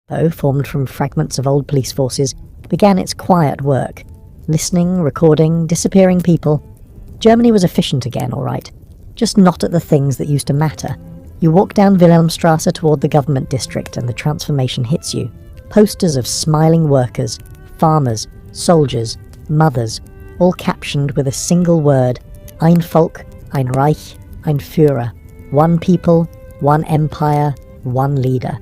though, formed from fragments of old police forces, began its quiet work. Listening, recording, disappearing people. Germany was efficient again, all right. Just not at the things that used to matter. You walk down Wilhelmstrasse toward the government district and the transformation hits you. Posters of smiling workers, farmers, soldiers, mothers, all captioned with a single word: Ein Volk, ein Reich, ein Führer. One people, one empire, one leader.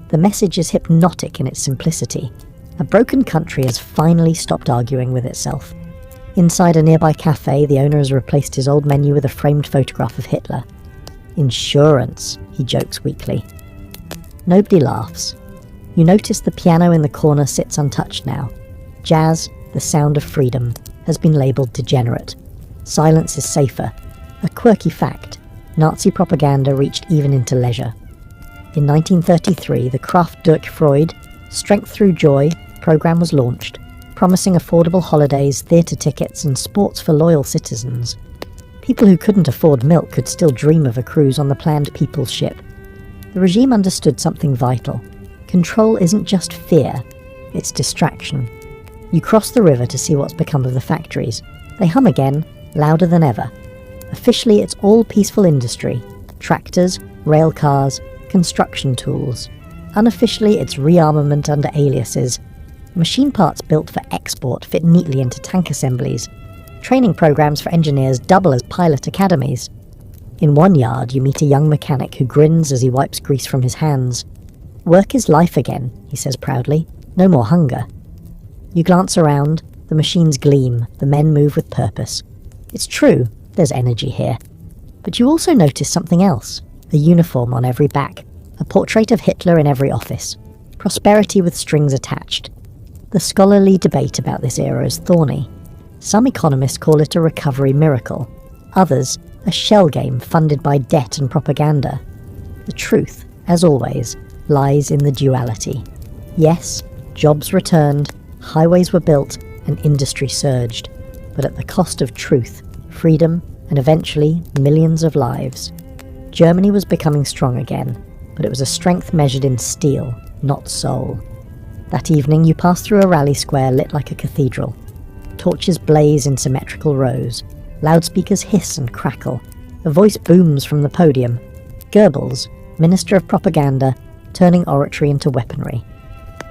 The message is hypnotic in its simplicity. A broken country has finally stopped arguing with itself. Inside a nearby cafe, the owner has replaced his old menu with a framed photograph of Hitler. Insurance, he jokes weakly. Nobody laughs. You notice the piano in the corner sits untouched now. Jazz, the sound of freedom, has been labelled degenerate. Silence is safer. A quirky fact: Nazi propaganda reached even into leisure. In 1933, the Kraft durch Freude, Strength Through Joy programme was launched, promising affordable holidays, theatre tickets and sports for loyal citizens. People who couldn't afford milk could still dream of a cruise on the planned People's Ship. The regime understood something vital. Control isn't just fear, it's distraction. You cross the river to see what's become of the factories. They hum again, louder than ever. Officially, it's all peaceful industry. Tractors, rail cars, construction tools. Unofficially, it's rearmament under aliases. Machine parts built for export fit neatly into tank assemblies. Training programs for engineers double as pilot academies. In one yard, you meet a young mechanic who grins as he wipes grease from his hands. Work is life again, he says proudly. No more hunger. You glance around, the machines gleam, the men move with purpose. It's true, there's energy here. But you also notice something else. A uniform on every back. A portrait of Hitler in every office. Prosperity with strings attached. The scholarly debate about this era is thorny. Some economists call it a recovery miracle. Others, a shell game funded by debt and propaganda. The truth, as always, lies in the duality. Yes, jobs returned, highways were built, and industry surged. But at the cost of truth, freedom, and eventually millions of lives. Germany was becoming strong again, but it was a strength measured in steel, not soul. That evening you pass through a rally square lit like a cathedral. Torches blaze in symmetrical rows. Loudspeakers hiss and crackle. A voice booms from the podium. Goebbels, Minister of Propaganda, turning oratory into weaponry.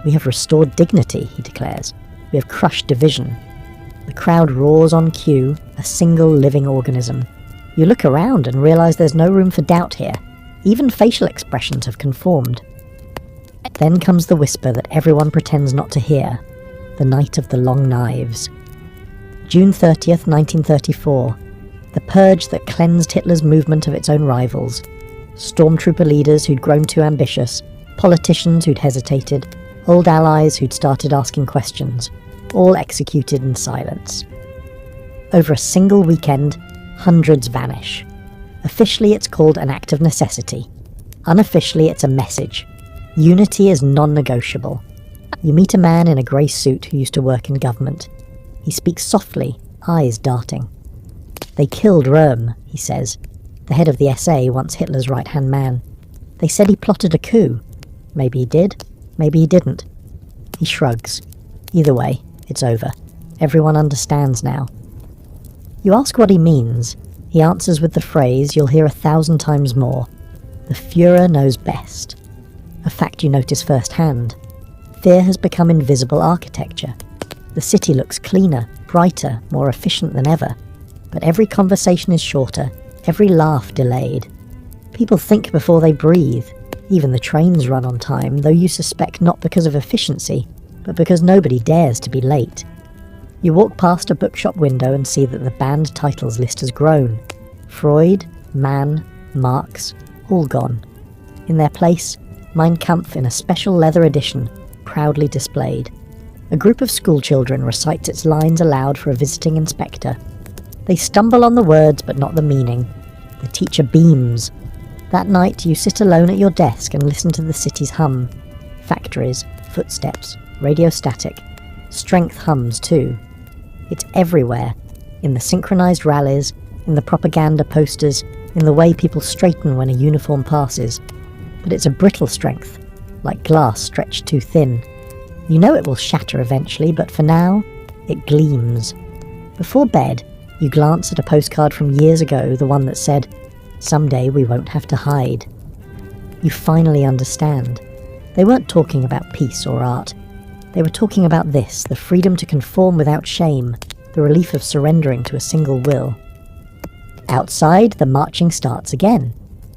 We have restored dignity, he declares. We have crushed division. The crowd roars on cue, a single living organism. You look around and realise there's no room for doubt here. Even facial expressions have conformed. Then comes the whisper that everyone pretends not to hear. The night of the long knives. June 30th, 1934. The purge that cleansed Hitler's movement of its own rivals. Stormtrooper leaders who'd grown too ambitious, politicians who'd hesitated, old allies who'd started asking questions, all executed in silence. Over a single weekend, hundreds vanish. Officially, it's called an act of necessity. Unofficially, it's a message. Unity is non-negotiable. You meet a man in a grey suit who used to work in government. He speaks softly, eyes darting. They killed Röhm, he says, the head of the SA, once Hitler's right-hand man. They said he plotted a coup. Maybe he did, maybe he didn't. He shrugs. Either way, it's over. Everyone understands now. You ask what he means. He answers with the phrase you'll hear 1,000 times more. The Führer knows best. A fact you notice firsthand. Fear has become invisible architecture. The city looks cleaner, brighter, more efficient than ever. But every conversation is shorter, every laugh delayed. People think before they breathe. Even the trains run on time, though you suspect not because of efficiency, but because nobody dares to be late. You walk past a bookshop window and see that the banned titles list has grown. Freud, Mann, Marx, all gone. In their place, Mein Kampf in a special leather edition, proudly displayed. A group of schoolchildren recites its lines aloud for a visiting inspector. They stumble on the words but not the meaning. The teacher beams. That night you sit alone at your desk and listen to the city's hum. Factories, footsteps, radio static. Strength hums too. It's everywhere. In the synchronized rallies, in the propaganda posters, in the way people straighten when a uniform passes. But it's a brittle strength, like glass stretched too thin. You know it will shatter eventually, but for now, it gleams. Before bed, you glance at a postcard from years ago, the one that said, "Someday we won't have to hide." You finally understand. They weren't talking about peace or art. They were talking about this, the freedom to conform without shame, the relief of surrendering to a single will. Outside, the marching starts again.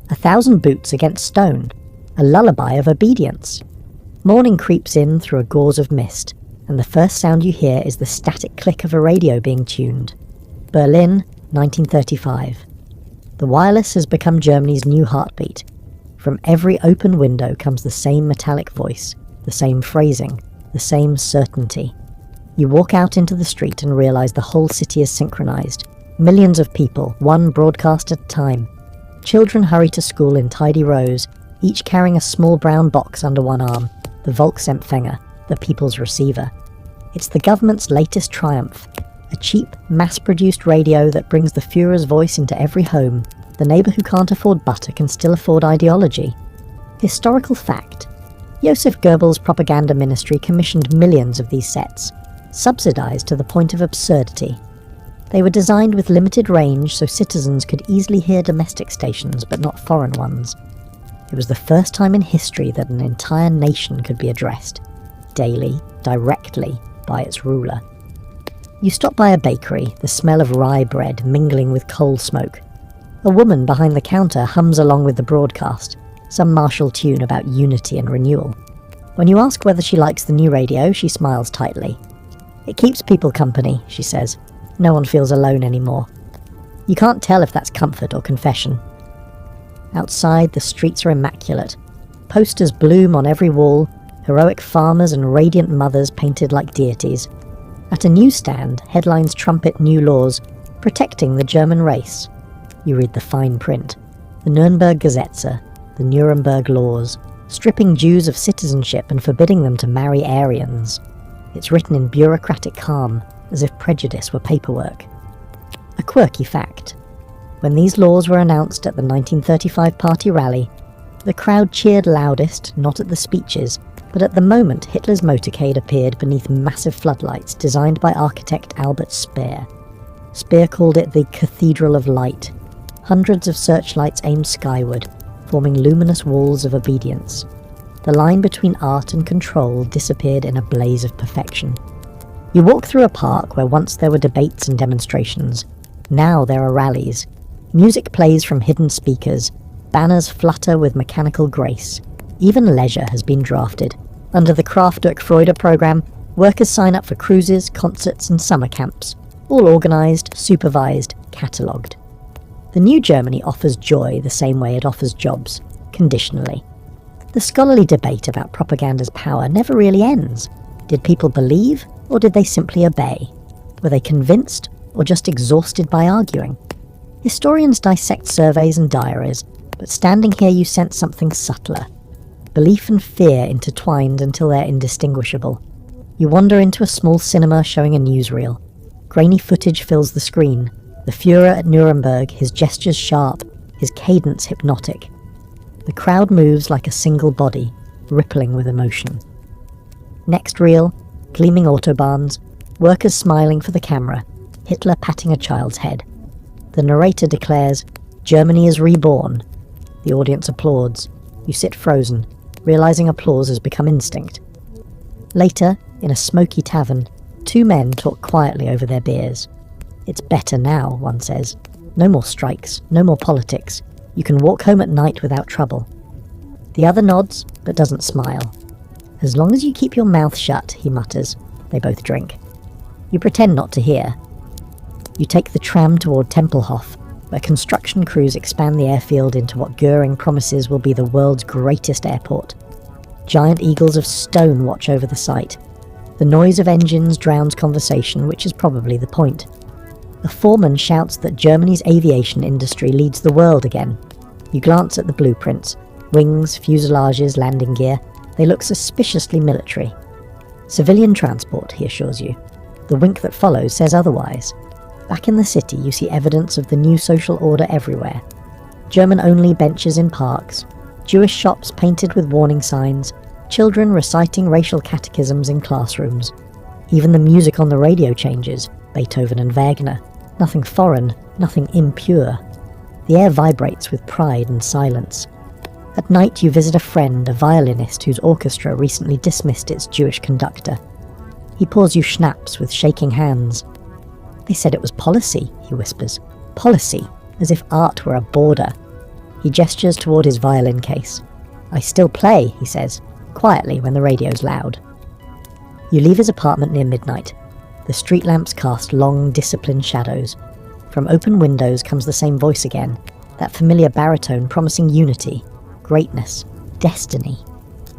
1,000 boots against stone, a lullaby of obedience. Morning creeps in through a gauze of mist, and the first sound you hear is the static click of a radio being tuned. Berlin, 1935. The wireless has become Germany's new heartbeat. From every open window comes the same metallic voice, the same phrasing, the same certainty. You walk out into the street and realize the whole city is synchronized. Millions of people, one broadcast at a time. Children hurry to school in tidy rows, each carrying a small brown box under one arm, the Volksempfänger, the people's receiver. It's the government's latest triumph, a cheap, mass-produced radio that brings the Führer's voice into every home. The neighbour who can't afford butter can still afford ideology. Historical fact. Joseph Goebbels' propaganda ministry commissioned millions of these sets, subsidised to the point of absurdity. They were designed with limited range so citizens could easily hear domestic stations but not foreign ones. It was the first time in history that an entire nation could be addressed, daily, directly, by its ruler. You stop by a bakery, the smell of rye bread mingling with coal smoke. A woman behind the counter hums along with the broadcast, some martial tune about unity and renewal. When you ask whether she likes the new radio, she smiles tightly. "It keeps people company," she says. "No one feels alone anymore." You can't tell if that's comfort or confession. Outside, the streets are immaculate. Posters bloom on every wall, heroic farmers and radiant mothers painted like deities. At a newsstand, headlines trumpet new laws, protecting the German race. You read the fine print. The Nürnberg Gesetze, the Nuremberg laws, stripping Jews of citizenship and forbidding them to marry Aryans. It's written in bureaucratic calm, as if prejudice were paperwork. A quirky fact. When these laws were announced at the 1935 party rally, the crowd cheered loudest, not at the speeches, but at the moment Hitler's motorcade appeared beneath massive floodlights designed by architect Albert Speer. Speer called it the Cathedral of Light. Hundreds of searchlights aimed skyward, forming luminous walls of obedience. The line between art and control disappeared in a blaze of perfection. You walk through a park where once there were debates and demonstrations. Now there are rallies. Music plays from hidden speakers. Banners flutter with mechanical grace. Even leisure has been drafted. Under the Kraft durch Freude program, workers sign up for cruises, concerts and summer camps, all organised, supervised, catalogued. The new Germany offers joy the same way it offers jobs, conditionally. The scholarly debate about propaganda's power never really ends. Did people believe, or did they simply obey? Were they convinced, or just exhausted by arguing? Historians dissect surveys and diaries, but standing here you sense something subtler. Belief and fear intertwined until they're indistinguishable. You wander into a small cinema showing a newsreel. Grainy footage fills the screen. The Führer at Nuremberg, his gestures sharp, his cadence hypnotic. The crowd moves like a single body, rippling with emotion. Next reel, gleaming autobahns, workers smiling for the camera, Hitler patting a child's head. The narrator declares, "Germany is reborn." The audience applauds. You sit frozen, realizing applause has become instinct. Later, in a smoky tavern, two men talk quietly over their beers. "It's better now," one says. "No more strikes, no more politics. You can walk home at night without trouble." The other nods, but doesn't smile. "As long as you keep your mouth shut," he mutters. They both drink. You pretend not to hear. You take the tram toward Tempelhof, where construction crews expand the airfield into what Goering promises will be the world's greatest airport. Giant eagles of stone watch over the site. The noise of engines drowns conversation, which is probably the point. A foreman shouts that Germany's aviation industry leads the world again. You glance at the blueprints. Wings, fuselages, landing gear. They look suspiciously military. Civilian transport, he assures you. The wink that follows says otherwise. Back in the city, you see evidence of the new social order everywhere. German-only benches in parks, Jewish shops painted with warning signs, Children reciting racial catechisms in classrooms. Even the music on the radio changes, Beethoven and Wagner. Nothing foreign, nothing impure. The air vibrates with pride and silence. At night you visit a friend, a violinist whose orchestra recently dismissed its Jewish conductor. He pours you schnapps with shaking hands. They said it was policy, he whispers. Policy, as if art were a border. He gestures toward his violin case. I still play, he says, quietly when the radio's loud. You leave his apartment near midnight. The street lamps cast long, disciplined shadows. From open windows comes the same voice again, that familiar baritone promising unity, greatness, destiny.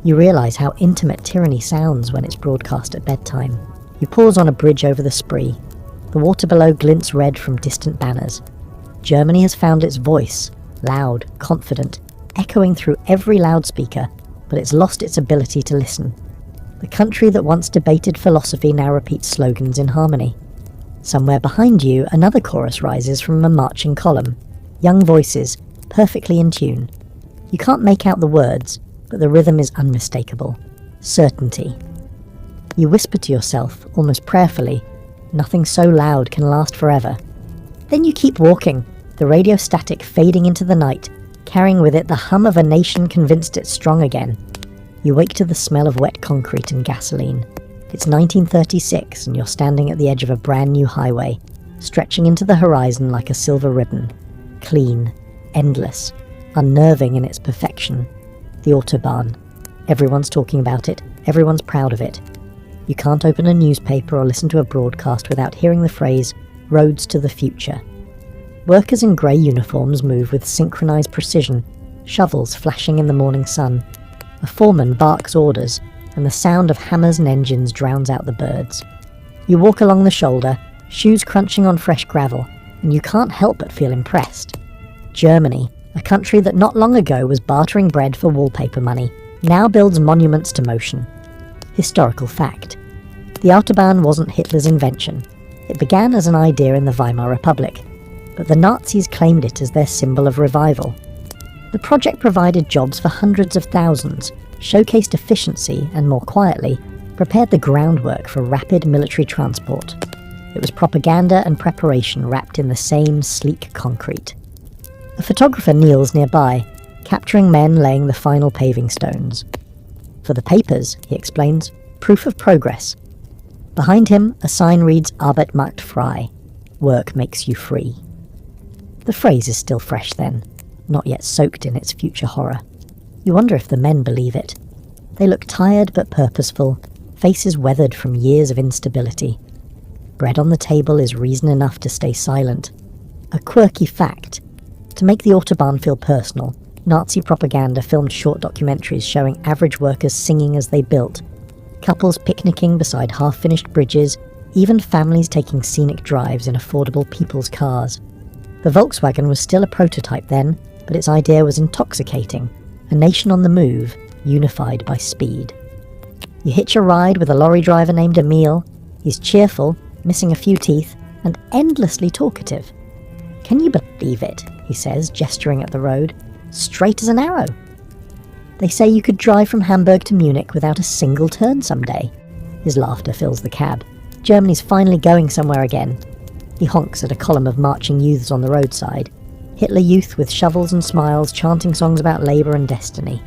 You realise how intimate tyranny sounds when it's broadcast at bedtime. You pause on a bridge over the Spree. The water below glints red from distant banners. Germany has found its voice, loud, confident, echoing through every loudspeaker, but it's lost its ability to listen. The country that once debated philosophy now repeats slogans in harmony. Somewhere behind you, another chorus rises from a marching column. Young voices, perfectly in tune. You can't make out the words, but the rhythm is unmistakable. Certainty. You whisper to yourself, almost prayerfully, nothing so loud can last forever. Then you keep walking, the radio static fading into the night, carrying with it the hum of a nation convinced it's strong again. You wake to the smell of wet concrete and gasoline. It's 1936 and you're standing at the edge of a brand new highway, stretching into the horizon like a silver ribbon. Clean, endless, unnerving in its perfection. The Autobahn. Everyone's talking about it, everyone's proud of it. You can't open a newspaper or listen to a broadcast without hearing the phrase, roads to the future. Workers in grey uniforms move with synchronised precision, shovels flashing in the morning sun. A foreman barks orders, and the sound of hammers and engines drowns out the birds. You walk along the shoulder, shoes crunching on fresh gravel, and you can't help but feel impressed. Germany, a country that not long ago was bartering bread for wallpaper money, now builds monuments to motion. Historical fact. The Autobahn wasn't Hitler's invention. It began as an idea in the Weimar Republic, but the Nazis claimed it as their symbol of revival. The project provided jobs for hundreds of thousands, showcased efficiency and, more quietly, prepared the groundwork for rapid military transport. It was propaganda and preparation wrapped in the same sleek concrete. A photographer kneels nearby, capturing men laying the final paving stones. For the papers, he explains, proof of progress. Behind him, a sign reads Arbeit macht frei. Work makes you free. The phrase is still fresh then, not yet soaked in its future horror. You wonder if the men believe it. They look tired but purposeful, faces weathered from years of instability. Bread on the table is reason enough to stay silent. A quirky fact. To make the Autobahn feel personal, Nazi propaganda filmed short documentaries showing average workers singing as they built, couples picnicking beside half-finished bridges, even families taking scenic drives in affordable people's cars. The Volkswagen was still a prototype then, but its idea was intoxicating. A nation on the move, unified by speed. You hitch a ride with a lorry driver named Emil. He's cheerful, missing a few teeth, and endlessly talkative. Can you believe it? He says, gesturing at the road. Straight as an arrow. They say you could drive from Hamburg to Munich without a single turn someday. His laughter fills the cab. Germany's finally going somewhere again. He honks at a column of marching youths on the roadside. Hitler youth with shovels and smiles chanting songs about labour and destiny.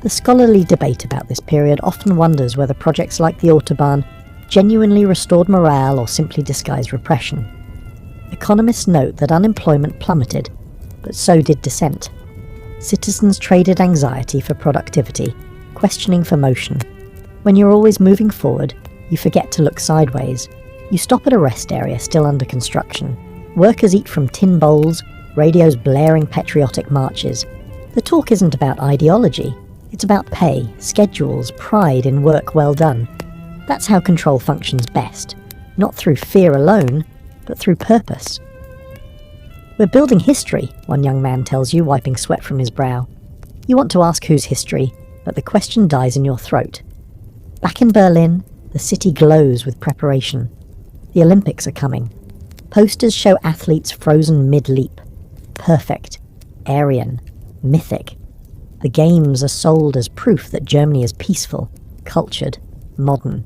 The scholarly debate about this period often wonders whether projects like the Autobahn genuinely restored morale or simply disguised repression. Economists note that unemployment plummeted, but so did dissent. Citizens traded anxiety for productivity, questioning for motion. When you're always moving forward, you forget to look sideways. You stop at a rest area still under construction. Workers eat from tin bowls, radios blaring patriotic marches. The talk isn't about ideology. It's about pay, schedules, pride in work well done. That's how control functions best. Not through fear alone, but through purpose. We're building history, one young man tells you, wiping sweat from his brow. You want to ask whose history, but the question dies in your throat. Back in Berlin, the city glows with preparation. The Olympics are coming. Posters show athletes frozen mid-leap. Perfect. Aryan. Mythic. The games are sold as proof that Germany is peaceful, cultured, modern.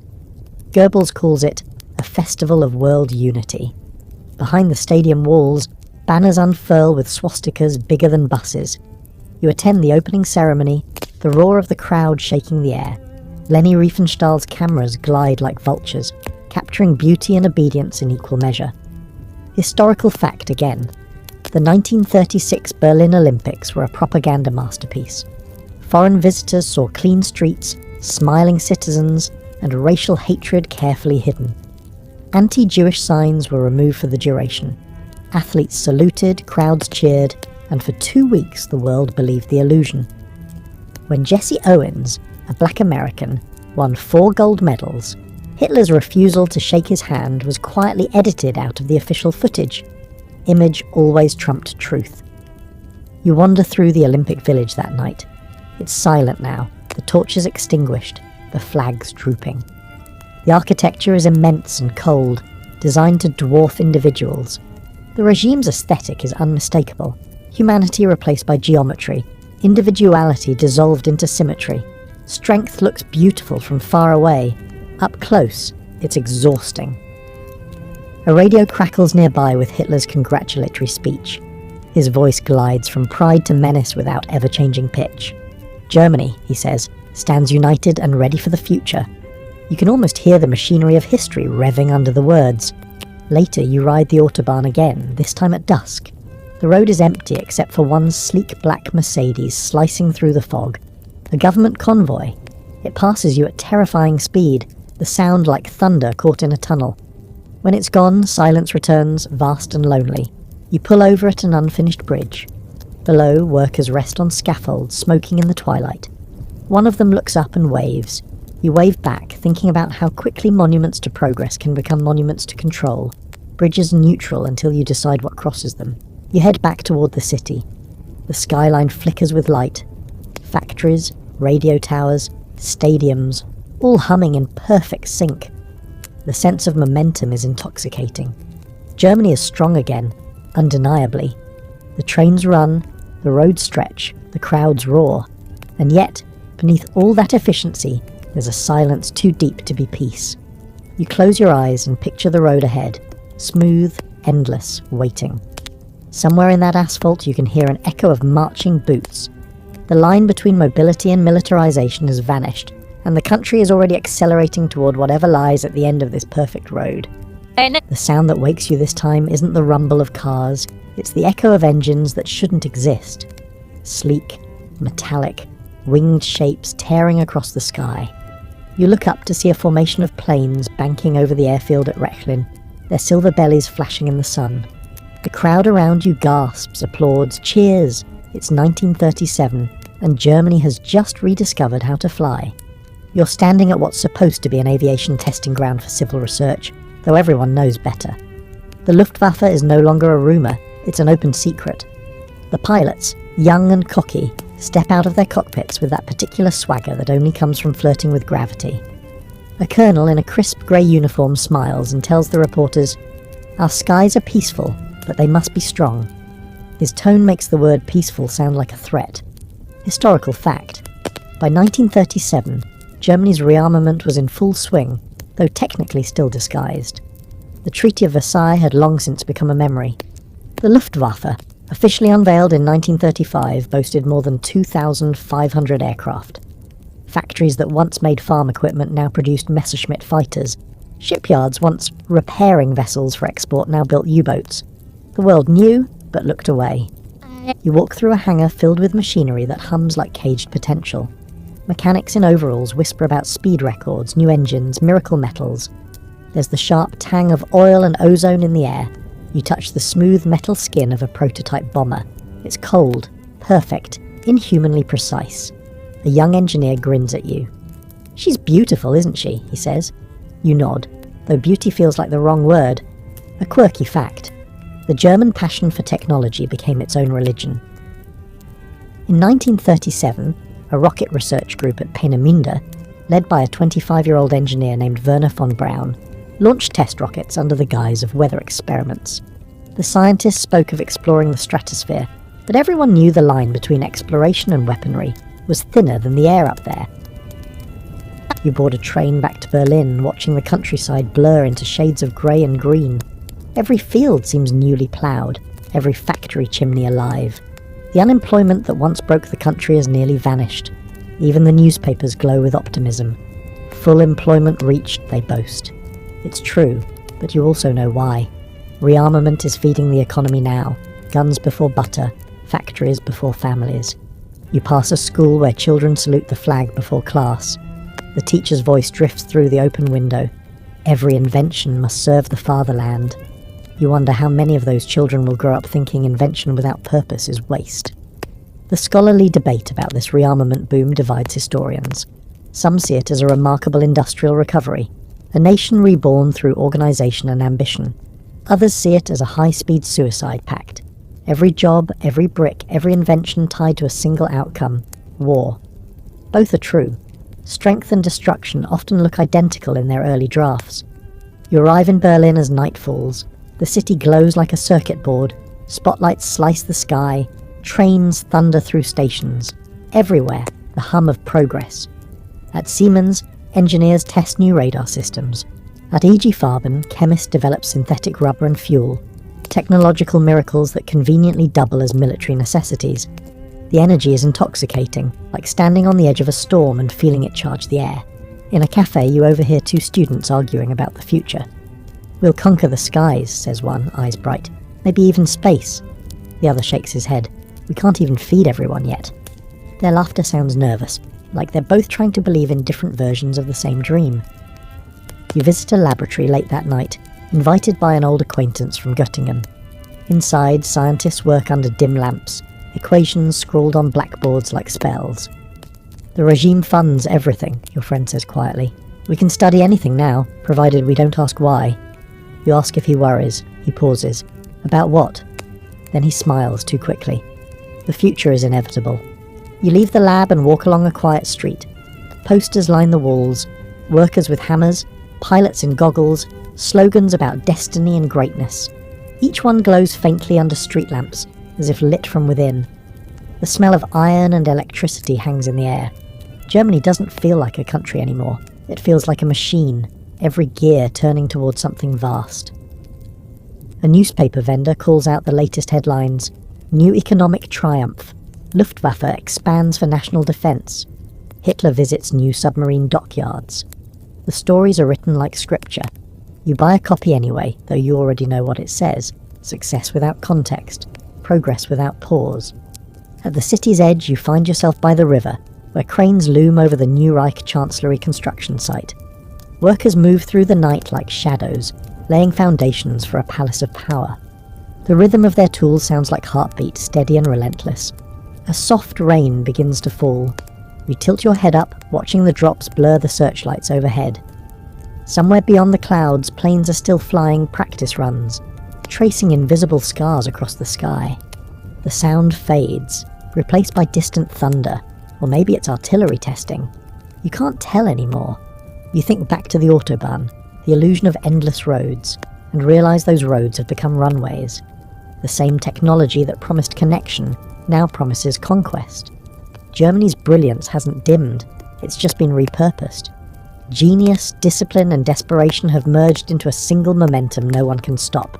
Goebbels calls it a festival of world unity. Behind the stadium walls, banners unfurl with swastikas bigger than buses. You attend the opening ceremony, the roar of the crowd shaking the air. Leni Riefenstahl's cameras glide like vultures, capturing beauty and obedience in equal measure. Historical fact again. The 1936 Berlin Olympics were a propaganda masterpiece. Foreign visitors saw clean streets, smiling citizens, and racial hatred carefully hidden. Anti-Jewish signs were removed for the duration. Athletes saluted, crowds cheered, and for 2 weeks the world believed the illusion. When Jesse Owens, a black American, won 4 gold medals, Hitler's refusal to shake his hand was quietly edited out of the official footage. Image always trumped truth. You wander through the Olympic Village that night. It's silent now, the torches extinguished, the flags drooping. The architecture is immense and cold, designed to dwarf individuals. The regime's aesthetic is unmistakable. Humanity replaced by geometry, individuality dissolved into symmetry. Strength looks beautiful from far away. Up close, it's exhausting. A radio crackles nearby with Hitler's congratulatory speech. His voice glides from pride to menace without ever-changing pitch. Germany, he says, stands united and ready for the future. You can almost hear the machinery of history revving under the words. Later you ride the Autobahn again, this time at dusk. The road is empty except for one sleek black Mercedes slicing through the fog. A government convoy. It passes you at terrifying speed, the sound like thunder caught in a tunnel. When it's gone, silence returns, vast and lonely. You pull over at an unfinished bridge. Below, workers rest on scaffolds, smoking in the twilight. One of them looks up and waves. You wave back, thinking about how quickly monuments to progress can become monuments to control. Bridges neutral until you decide what crosses them. You head back toward the city. The skyline flickers with light. Factories, radio towers, stadiums, all humming in perfect sync. The sense of momentum is intoxicating. Germany is strong again, undeniably. The trains run, the roads stretch, the crowds roar. And yet, beneath all that efficiency, there's a silence too deep to be peace. You close your eyes and picture the road ahead, smooth, endless, waiting. Somewhere in that asphalt you can hear an echo of marching boots. The line between mobility and militarization has vanished, and the country is already accelerating toward whatever lies at the end of this perfect road. The sound that wakes you this time isn't the rumble of cars, it's the echo of engines that shouldn't exist. Sleek, metallic, winged shapes tearing across the sky. You look up to see a formation of planes banking over the airfield at Rechlin, their silver bellies flashing in the sun. The crowd around you gasps, applauds, cheers. It's 1937, and Germany has just rediscovered how to fly. You're standing at what's supposed to be an aviation testing ground for civil research, though everyone knows better. The Luftwaffe is no longer a rumour, it's an open secret. The pilots, young and cocky, step out of their cockpits with that particular swagger that only comes from flirting with gravity. A colonel in a crisp grey uniform smiles and tells the reporters, "Our skies are peaceful, but they must be strong." His tone makes the word peaceful sound like a threat. Historical fact. By 1937, Germany's rearmament was in full swing, though technically still disguised. The Treaty of Versailles had long since become a memory. The Luftwaffe, officially unveiled in 1935, boasted more than 2,500 aircraft. Factories that once made farm equipment now produced Messerschmitt fighters. Shipyards once repairing vessels for export now built U-boats. The world knew, but looked away. You walk through a hangar filled with machinery that hums like caged potential. Mechanics in overalls whisper about speed records, new engines, miracle metals. There's the sharp tang of oil and ozone in the air. You touch the smooth metal skin of a prototype bomber. It's cold, perfect, inhumanly precise. A young engineer grins at you. "She's beautiful, isn't she?" he says. You nod, though beauty feels like the wrong word. A quirky fact. The German passion for technology became its own religion. In 1937, a rocket research group at Peenemünde, led by a 25-year-old engineer named Werner von Braun, launched test rockets under the guise of weather experiments. The scientists spoke of exploring the stratosphere, but everyone knew the line between exploration and weaponry. was thinner than the air up there. You board a train back to Berlin, watching the countryside blur into shades of grey and green. Every field seems newly ploughed, every factory chimney alive. The unemployment that once broke the country has nearly vanished. Even the newspapers glow with optimism. Full employment reached, they boast. It's true, but you also know why. Rearmament is feeding the economy now. Guns before butter, factories before families. You pass a school where children salute the flag before class. The teacher's voice drifts through the open window. Every invention must serve the fatherland. You wonder how many of those children will grow up thinking invention without purpose is waste. The scholarly debate about this rearmament boom divides historians. Some see it as a remarkable industrial recovery, a nation reborn through organisation and ambition. Others see it as a high-speed suicide pact. Every job, every brick, every invention tied to a single outcome: war. Both are true. Strength and destruction often look identical in their early drafts. You arrive in Berlin as night falls. The city glows like a circuit board. Spotlights slice the sky. Trains thunder through stations. Everywhere, the hum of progress. At Siemens, engineers test new radar systems. At E.G. Farben, chemists develop synthetic rubber and fuel. Technological miracles that conveniently double as military necessities. The energy is intoxicating, like standing on the edge of a storm and feeling it charge the air. In a cafe, you overhear two students arguing about the future. "We'll conquer the skies," says one, eyes bright. "Maybe even space." The other shakes his head. "We can't even feed everyone yet." Their laughter sounds nervous, like they're both trying to believe in different versions of the same dream. You visit a laboratory late that night, invited by an old acquaintance from Göttingen. Inside, scientists work under dim lamps, equations scrawled on blackboards like spells. "The regime funds everything," your friend says quietly. "We can study anything now, provided we don't ask why." You ask if he worries. He pauses. "About what?" Then he smiles too quickly. The future is inevitable. You leave the lab and walk along a quiet street. Posters line the walls, workers with hammers, pilots in goggles, slogans about destiny and greatness. Each one glows faintly under street lamps, as if lit from within. The smell of iron and electricity hangs in the air. Germany doesn't feel like a country anymore. It feels like a machine, every gear turning towards something vast. A newspaper vendor calls out the latest headlines. New economic triumph. Luftwaffe expands for national defense. Hitler visits new submarine dockyards. The stories are written like scripture. You buy a copy anyway, though you already know what it says. Success without context. Progress without pause. At the city's edge, you find yourself by the river, where cranes loom over the new Reich Chancellery construction site. Workers move through the night like shadows, laying foundations for a palace of power. The rhythm of their tools sounds like heartbeat, steady and relentless. A soft rain begins to fall. You tilt your head up, watching the drops blur the searchlights overhead. Somewhere beyond the clouds, planes are still flying practice runs, tracing invisible scars across the sky. The sound fades, replaced by distant thunder, or maybe it's artillery testing. You can't tell anymore. You think back to the Autobahn, the illusion of endless roads, and realise those roads have become runways. The same technology that promised connection now promises conquest. Germany's brilliance hasn't dimmed, it's just been repurposed. Genius, discipline and desperation have merged into a single momentum no one can stop.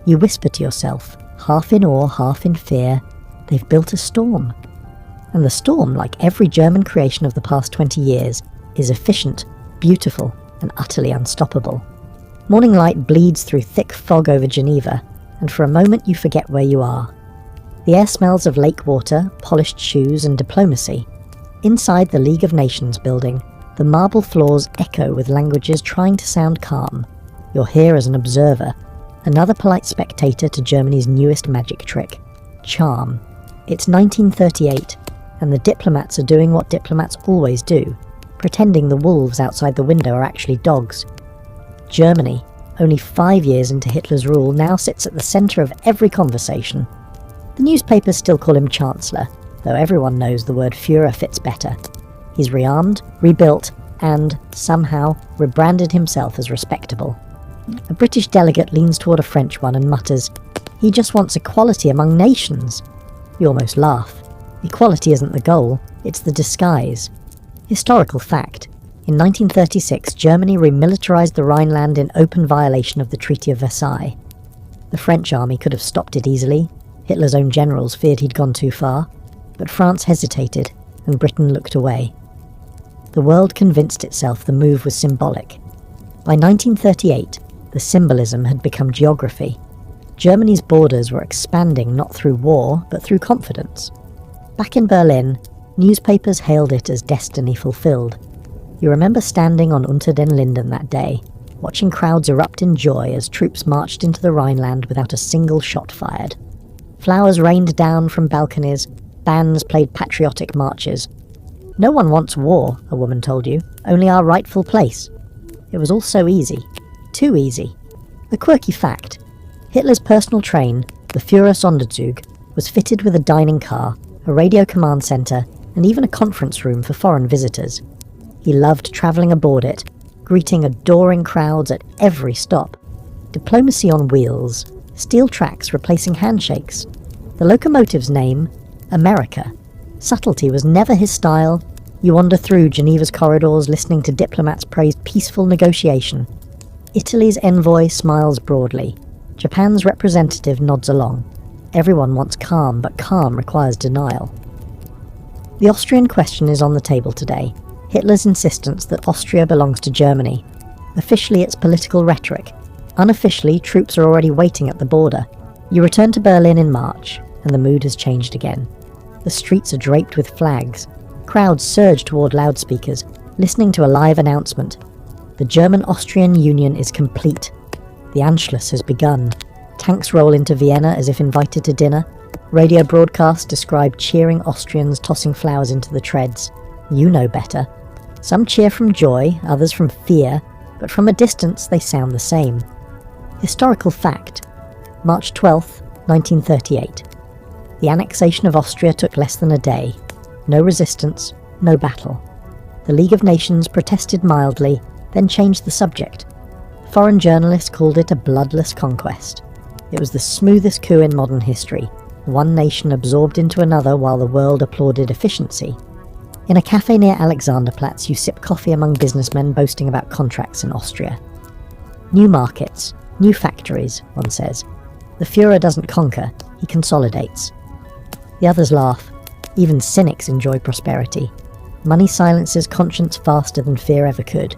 You whisper to yourself, half in awe, half in fear, they've built a storm. And the storm, like every German creation of the past 20 years, is efficient, beautiful and utterly unstoppable. Morning light bleeds through thick fog over Geneva, and for a moment you forget where you are. The air smells of lake water, polished shoes and diplomacy. Inside the League of Nations building, the marble floors echo with languages trying to sound calm. You're here as an observer, another polite spectator to Germany's newest magic trick, charm. It's 1938, and the diplomats are doing what diplomats always do, pretending the wolves outside the window are actually dogs. Germany, only 5 years into Hitler's rule, now sits at the centre of every conversation. The newspapers still call him Chancellor, though everyone knows the word Führer fits better. He's rearmed, rebuilt, and, somehow, rebranded himself as respectable. A British delegate leans toward a French one and mutters, "He just wants equality among nations." You almost laugh. Equality isn't the goal, It's the disguise. Historical fact. In 1936, Germany remilitarized the Rhineland in open violation of the Treaty of Versailles. The French army could have stopped it easily. Hitler's own generals feared he'd gone too far. But France hesitated, and Britain looked away. The world convinced itself the move was symbolic. By 1938, the symbolism had become geography. Germany's borders were expanding not through war, but through confidence. Back in Berlin, newspapers hailed it as destiny fulfilled. You remember standing on Unter den Linden that day, watching crowds erupt in joy as troops marched into the Rhineland without a single shot fired. Flowers rained down from balconies, bands played patriotic marches. No one wants war, a woman told you, only our rightful place. It was all so easy. Too easy. A quirky fact. Hitler's personal train, the Führersonderzug, was fitted with a dining car, a radio command centre, and even a conference room for foreign visitors. He loved travelling aboard it, greeting adoring crowds at every stop. Diplomacy on wheels, steel tracks replacing handshakes. The locomotive's name, America. Subtlety was never his style. You wander through Geneva's corridors listening to diplomats praise peaceful negotiation. Italy's envoy smiles broadly. Japan's representative nods along. Everyone wants calm, but calm requires denial. The Austrian question is on the table today. Hitler's insistence that Austria belongs to Germany. Officially, it's political rhetoric. Unofficially, troops are already waiting at the border. You return to Berlin in March, and the mood has changed again. The streets are draped with flags. Crowds surge toward loudspeakers, listening to a live announcement. The German-Austrian Union is complete. The Anschluss has begun. Tanks roll into Vienna as if invited to dinner. Radio broadcasts describe cheering Austrians tossing flowers into the treads. You know better. Some cheer from joy, others from fear, but from a distance they sound the same. Historical fact. March 12th, 1938. The annexation of Austria took less than a day. No resistance, no battle. The League of Nations protested mildly, then changed the subject. Foreign journalists called it a bloodless conquest. It was the smoothest coup in modern history, one nation absorbed into another while the world applauded efficiency. In a cafe near Alexanderplatz, you sip coffee among businessmen boasting about contracts in Austria. New markets, new factories, one says. The Führer doesn't conquer, he consolidates. The others laugh. Even cynics enjoy prosperity. Money silences conscience faster than fear ever could.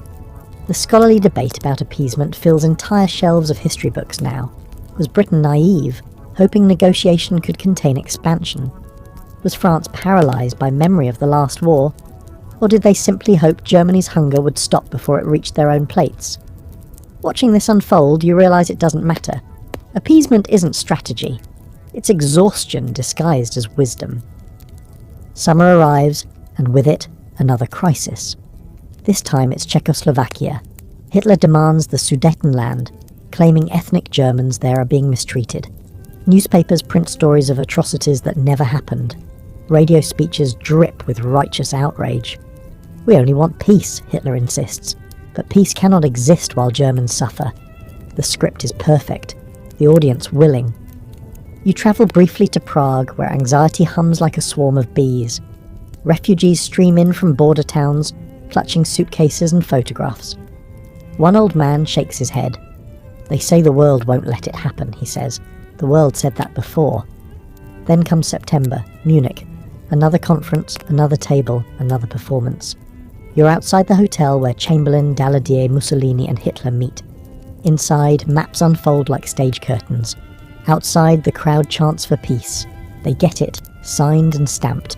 The scholarly debate about appeasement fills entire shelves of history books now. Was Britain naive, hoping negotiation could contain expansion? Was France paralysed by memory of the last war? Or did they simply hope Germany's hunger would stop before it reached their own plates? Watching this unfold, you realise it doesn't matter. Appeasement isn't strategy. It's exhaustion disguised as wisdom. Summer arrives, and with it, another crisis. This time it's Czechoslovakia. Hitler demands the Sudetenland, claiming ethnic Germans there are being mistreated. Newspapers print stories of atrocities that never happened. Radio speeches drip with righteous outrage. We only want peace, Hitler insists, but peace cannot exist while Germans suffer. The script is perfect, the audience willing. You travel briefly to Prague, where anxiety hums like a swarm of bees. Refugees stream in from border towns, clutching suitcases and photographs. One old man shakes his head. They say the world won't let it happen, he says. The world said that before. Then comes September, Munich. Another conference, another table, another performance. You're outside the hotel where Chamberlain, Daladier, Mussolini and Hitler meet. Inside, maps unfold like stage curtains. Outside, the crowd chants for peace. They get it, signed and stamped.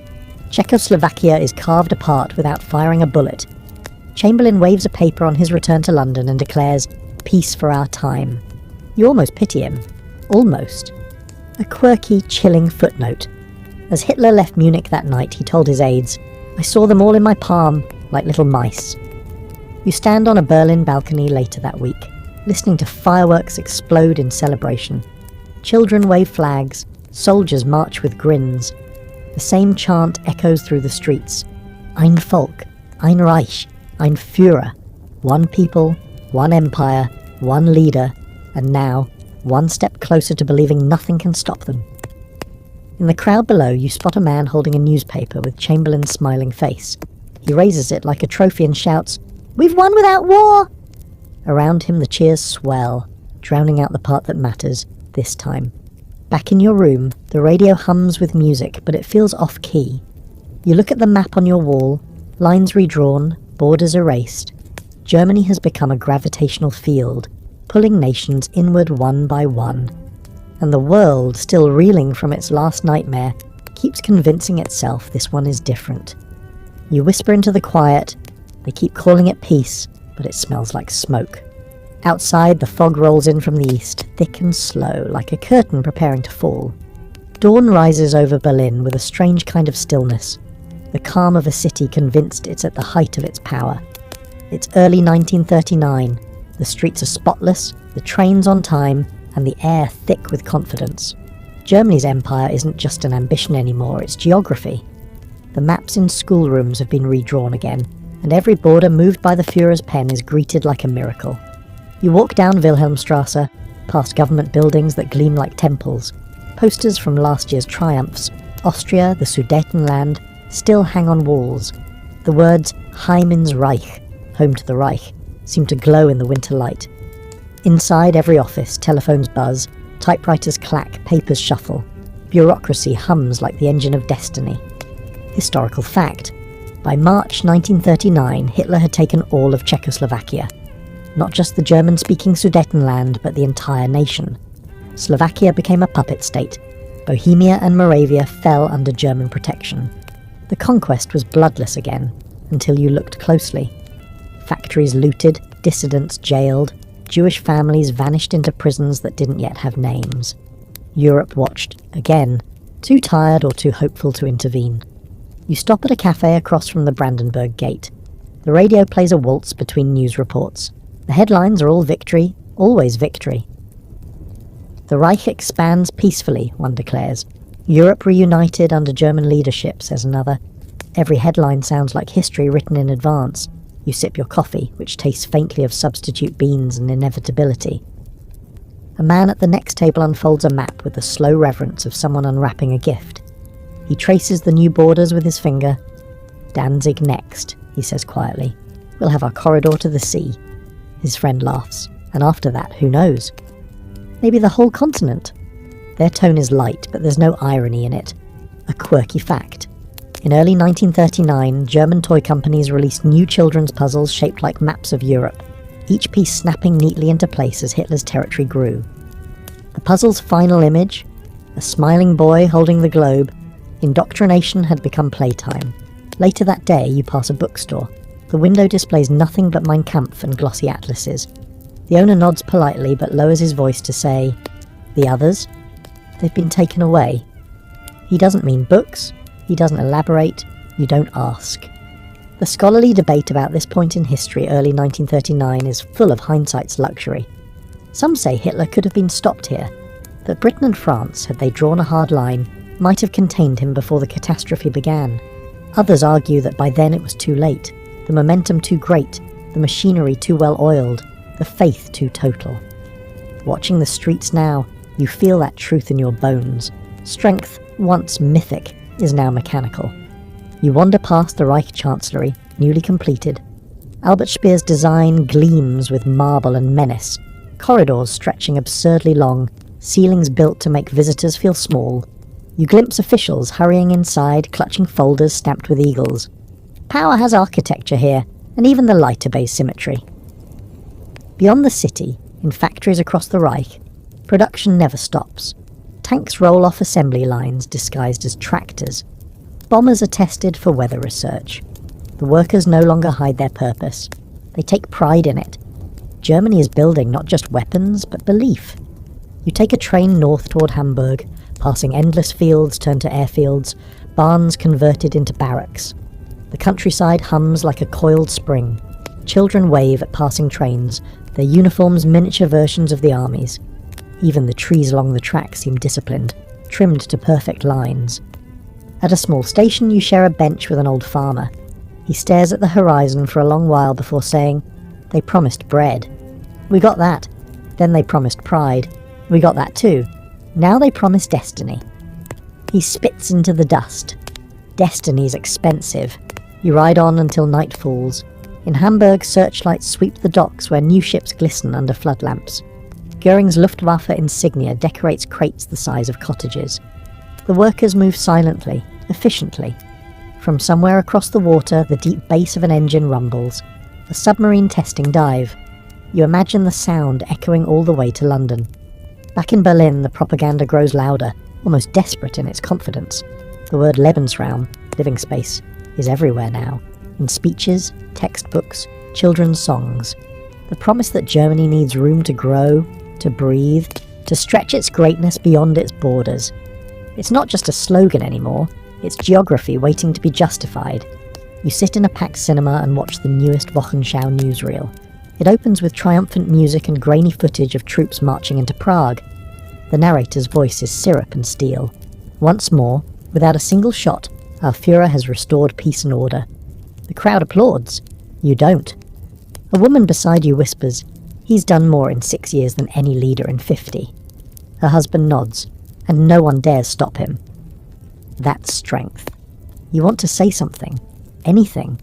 Czechoslovakia is carved apart without firing a bullet. Chamberlain waves a paper on his return to London and declares, "Peace for our time." You almost pity him. Almost. A quirky, chilling footnote. As Hitler left Munich that night, he told his aides, "I saw them all in my palm, like little mice." You stand on a Berlin balcony later that week, listening to fireworks explode in celebration. Children wave flags, soldiers march with grins. The same chant echoes through the streets. Ein Volk, ein Reich, ein Führer. One people, one empire, one leader, and now, one step closer to believing nothing can stop them. In the crowd below, you spot a man holding a newspaper with Chamberlain's smiling face. He raises it like a trophy and shouts, "We've won without war!" Around him the cheers swell, drowning out the part that matters, this time. Back in your room, the radio hums with music, but it feels off-key. You look at the map on your wall, lines redrawn, borders erased. Germany has become a gravitational field, pulling nations inward one by one. And the world, still reeling from its last nightmare, keeps convincing itself this one is different. You whisper into the quiet, they keep calling it peace, but it smells like smoke. Outside, the fog rolls in from the east, thick and slow, like a curtain preparing to fall. Dawn rises over Berlin with a strange kind of stillness, the calm of a city convinced it's at the height of its power. It's early 1939, the streets are spotless, the trains on time, and the air thick with confidence. Germany's empire isn't just an ambition anymore, it's geography. The maps in schoolrooms have been redrawn again, and every border moved by the Führer's pen is greeted like a miracle. You walk down Wilhelmstrasse, past government buildings that gleam like temples. Posters from last year's triumphs, Austria, the Sudetenland, still hang on walls. The words Heimin's Reich, home to the Reich, seem to glow in the winter light. Inside every office, telephones buzz, typewriters clack, papers shuffle. Bureaucracy hums like the engine of destiny. Historical fact. By March 1939, Hitler had taken all of Czechoslovakia. Not just the German-speaking Sudetenland, but the entire nation. Slovakia became a puppet state. Bohemia and Moravia fell under German protection. The conquest was bloodless again, until you looked closely. Factories looted, dissidents jailed, Jewish families vanished into prisons that didn't yet have names. Europe watched, again, too tired or too hopeful to intervene. You stop at a cafe across from the Brandenburg Gate. The radio plays a waltz between news reports. The headlines are all victory, always victory. The Reich expands peacefully, one declares. Europe reunited under German leadership, says another. Every headline sounds like history written in advance. You sip your coffee, which tastes faintly of substitute beans and inevitability. A man at the next table unfolds a map with the slow reverence of someone unwrapping a gift. He traces the new borders with his finger. Danzig next, he says quietly. We'll have our corridor to the sea. His friend laughs. And after that, who knows? Maybe the whole continent. Their tone is light, but there's no irony in it. A quirky fact. In early 1939, German toy companies released new children's puzzles shaped like maps of Europe, each piece snapping neatly into place as Hitler's territory grew. The puzzle's final image, a smiling boy holding the globe, indoctrination had become playtime. Later that day, you pass a bookstore. The window displays nothing but Mein Kampf and glossy atlases. The owner nods politely but lowers his voice to say, "The others? They've been taken away." He doesn't mean books. He doesn't elaborate, you don't ask. The scholarly debate about this point in history, early 1939, is full of hindsight's luxury. Some say Hitler could have been stopped here, that Britain and France, had they drawn a hard line, might have contained him before the catastrophe began. Others argue that by then it was too late, the momentum too great, the machinery too well oiled, the faith too total. Watching the streets now, you feel that truth in your bones. Strength, once mythic, is now mechanical. You wander past the Reich Chancellery, newly completed. Albert Speer's design gleams with marble and menace, corridors stretching absurdly long, ceilings built to make visitors feel small. You glimpse officials hurrying inside, clutching folders stamped with eagles. Power has architecture here, and even the light obeys symmetry. Beyond the city, in factories across the Reich, production never stops. Tanks roll off assembly lines disguised as tractors. Bombers are tested for weather research. The workers no longer hide their purpose. They take pride in it. Germany is building not just weapons, but belief. You take a train north toward Hamburg, passing endless fields turned to airfields, barns converted into barracks. The countryside hums like a coiled spring. Children wave at passing trains, their uniforms miniature versions of the army's. Even the trees along the track seem disciplined, trimmed to perfect lines. At a small station, you share a bench with an old farmer. He stares at the horizon for a long while before saying, "They promised bread. We got that. Then they promised pride. We got that too. Now they promise destiny." He spits into the dust. Destiny's expensive. You ride on until night falls. In Hamburg, searchlights sweep the docks where new ships glisten under flood lamps. Goering's Luftwaffe insignia decorates crates the size of cottages. The workers move silently, efficiently. From somewhere across the water, the deep bass of an engine rumbles. A submarine testing dive. You imagine the sound echoing all the way to London. Back in Berlin, the propaganda grows louder, almost desperate in its confidence. The word Lebensraum, living space, is everywhere now. In speeches, textbooks, children's songs. The promise that Germany needs room to grow, to breathe, to stretch its greatness beyond its borders. It's not just a slogan anymore, it's geography waiting to be justified. You sit in a packed cinema and watch the newest Wochenschau newsreel. It opens with triumphant music and grainy footage of troops marching into Prague. The narrator's voice is syrup and steel. Once more, without a single shot, our Führer has restored peace and order. The crowd applauds. You don't. A woman beside you whispers, "He's done more in 6 years than any leader in 50. Her husband nods, and no one dares stop him. That's strength. You want to say something, anything,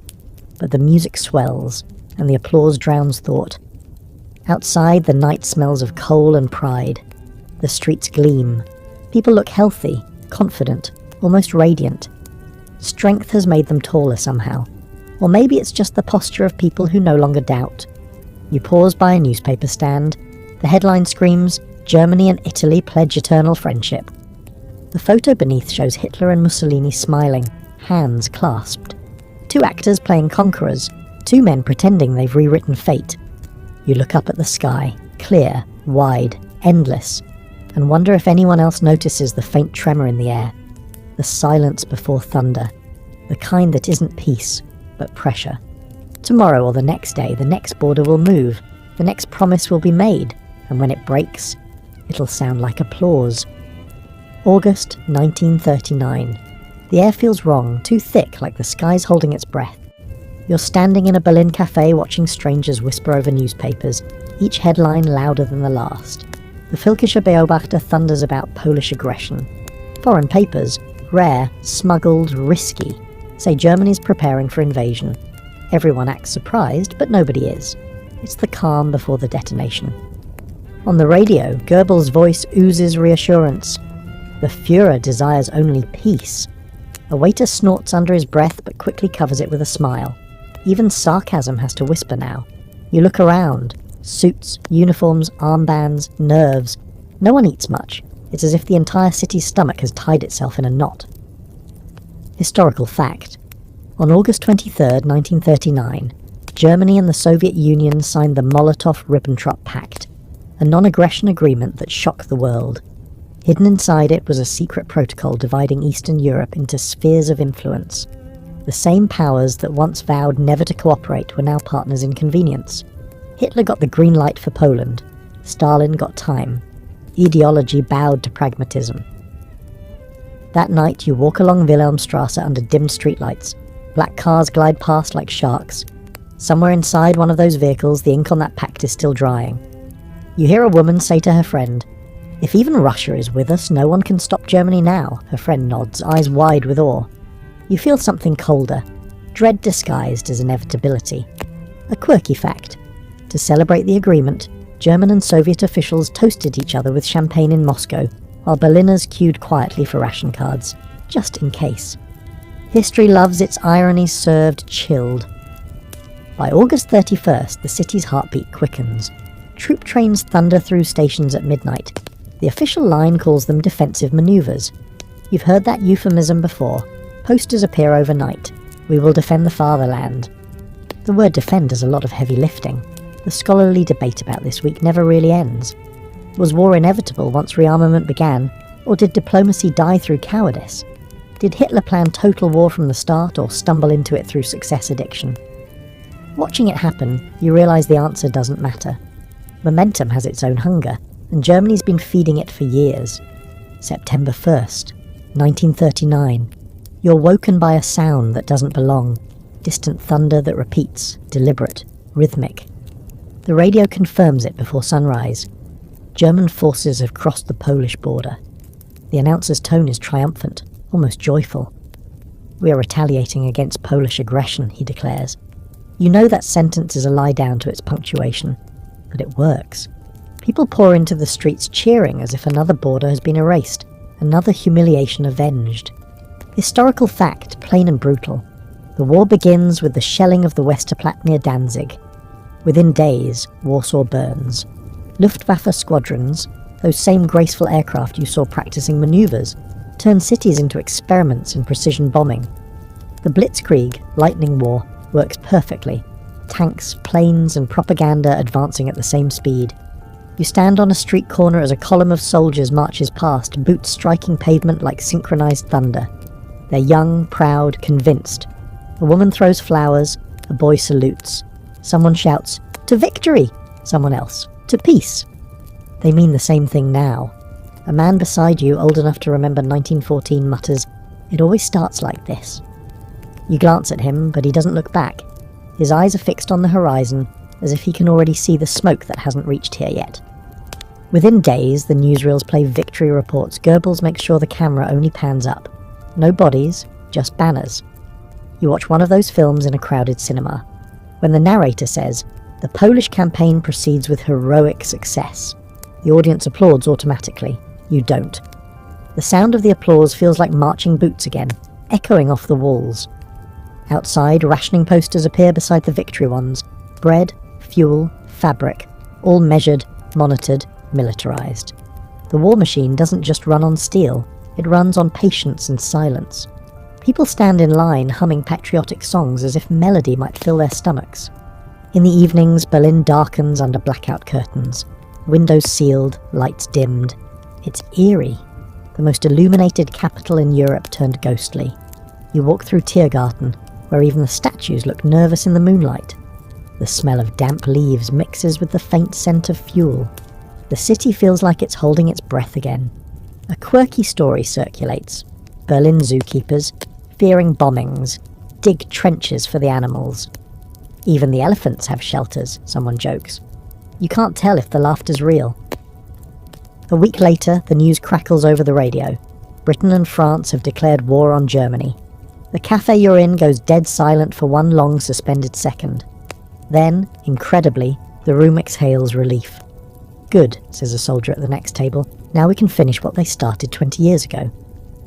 but the music swells, and the applause drowns thought. Outside, the night smells of coal and pride. The streets gleam. People look healthy, confident, almost radiant. Strength has made them taller somehow. Or maybe it's just the posture of people who no longer doubt. You pause by a newspaper stand. The headline screams, "Germany and Italy pledge eternal friendship." The photo beneath shows Hitler and Mussolini smiling, hands clasped. Two actors playing conquerors, two men pretending they've rewritten fate. You look up at the sky, clear, wide, endless, and wonder if anyone else notices the faint tremor in the air. The silence before thunder, the kind that isn't peace, but pressure. Tomorrow or the next day, the next border will move, the next promise will be made, and when it breaks, it'll sound like applause. August 1939. The air feels wrong, too thick, like the sky's holding its breath. You're standing in a Berlin cafe watching strangers whisper over newspapers, each headline louder than the last. The Völkischer Beobachter thunders about Polish aggression. Foreign papers, rare, smuggled, risky, say Germany's preparing for invasion. Everyone acts surprised, but nobody is. It's the calm before the detonation. On the radio, Goebbels' voice oozes reassurance. The Führer desires only peace. A waiter snorts under his breath but quickly covers it with a smile. Even sarcasm has to whisper now. You look around. Suits, uniforms, armbands, nerves. No one eats much. It's as if the entire city's stomach has tied itself in a knot. Historical fact. On August 23, 1939, Germany and the Soviet Union signed the Molotov-Ribbentrop Pact, a non-aggression agreement that shocked the world. Hidden inside it was a secret protocol dividing Eastern Europe into spheres of influence. The same powers that once vowed never to cooperate were now partners in convenience. Hitler got the green light for Poland. Stalin got time. Ideology bowed to pragmatism. That night you walk along Wilhelmstrasse under dimmed streetlights. Black cars glide past like sharks. Somewhere inside one of those vehicles, the ink on that pact is still drying. You hear a woman say to her friend, "If even Russia is with us, no one can stop Germany now." Her friend nods, eyes wide with awe. You feel something colder, dread disguised as inevitability. A quirky fact. To celebrate the agreement, German and Soviet officials toasted each other with champagne in Moscow, while Berliners queued quietly for ration cards, just in case. History loves its ironies served chilled. By August 31st, the city's heartbeat quickens. Troop trains thunder through stations at midnight. The official line calls them defensive maneuvers. You've heard that euphemism before. Posters appear overnight. "We will defend the fatherland." The word defend does a lot of heavy lifting. The scholarly debate about this week never really ends. Was war inevitable once rearmament began, or did diplomacy die through cowardice? Did Hitler plan total war from the start, or stumble into it through success addiction? Watching it happen, you realise the answer doesn't matter. Momentum has its own hunger, and Germany's been feeding it for years. September 1st, 1939. You're woken by a sound that doesn't belong. Distant thunder that repeats, deliberate, rhythmic. The radio confirms it before sunrise. German forces have crossed the Polish border. The announcer's tone is triumphant, almost joyful. "We are retaliating against Polish aggression," he declares. You know that sentence is a lie down to its punctuation, but it works. People pour into the streets cheering as if another border has been erased, another humiliation avenged. Historical fact, plain and brutal. The war begins with the shelling of the Westerplatte near Danzig. Within days, Warsaw burns. Luftwaffe squadrons, those same graceful aircraft you saw practicing maneuvers, turn cities into experiments in precision bombing. The Blitzkrieg, lightning war, works perfectly. Tanks, planes, and propaganda advancing at the same speed. You stand on a street corner as a column of soldiers marches past, boots striking pavement like synchronized thunder. They're young, proud, convinced. A woman throws flowers, a boy salutes. Someone shouts, "To victory!" Someone else, "To peace!" They mean the same thing now. A man beside you, old enough to remember 1914, mutters, "It always starts like this." You glance at him, but he doesn't look back. His eyes are fixed on the horizon, as if he can already see the smoke that hasn't reached here yet. Within days, the newsreels play victory reports. Goebbels makes sure the camera only pans up. No bodies, just banners. You watch one of those films in a crowded cinema. When the narrator says, "The Polish campaign proceeds with heroic success," the audience applauds automatically. You don't. The sound of the applause feels like marching boots again, echoing off the walls. Outside, rationing posters appear beside the victory ones. Bread, fuel, fabric, all measured, monitored, militarized. The war machine doesn't just run on steel, it runs on patience and silence. People stand in line humming patriotic songs as if melody might fill their stomachs. In the evenings, Berlin darkens under blackout curtains. Windows sealed, lights dimmed. It's eerie. The most illuminated capital in Europe turned ghostly. You walk through Tiergarten, where even the statues look nervous in the moonlight. The smell of damp leaves mixes with the faint scent of fuel. The city feels like it's holding its breath again. A quirky story circulates. Berlin zookeepers, fearing bombings, dig trenches for the animals. Even the elephants have shelters, someone jokes. You can't tell if the laughter's real. A week later, the news crackles over the radio. Britain and France have declared war on Germany. The cafe you're in goes dead silent for one long suspended second. Then, incredibly, the room exhales relief. "Good," says a soldier at the next table. "Now we can finish what they started 20 years ago."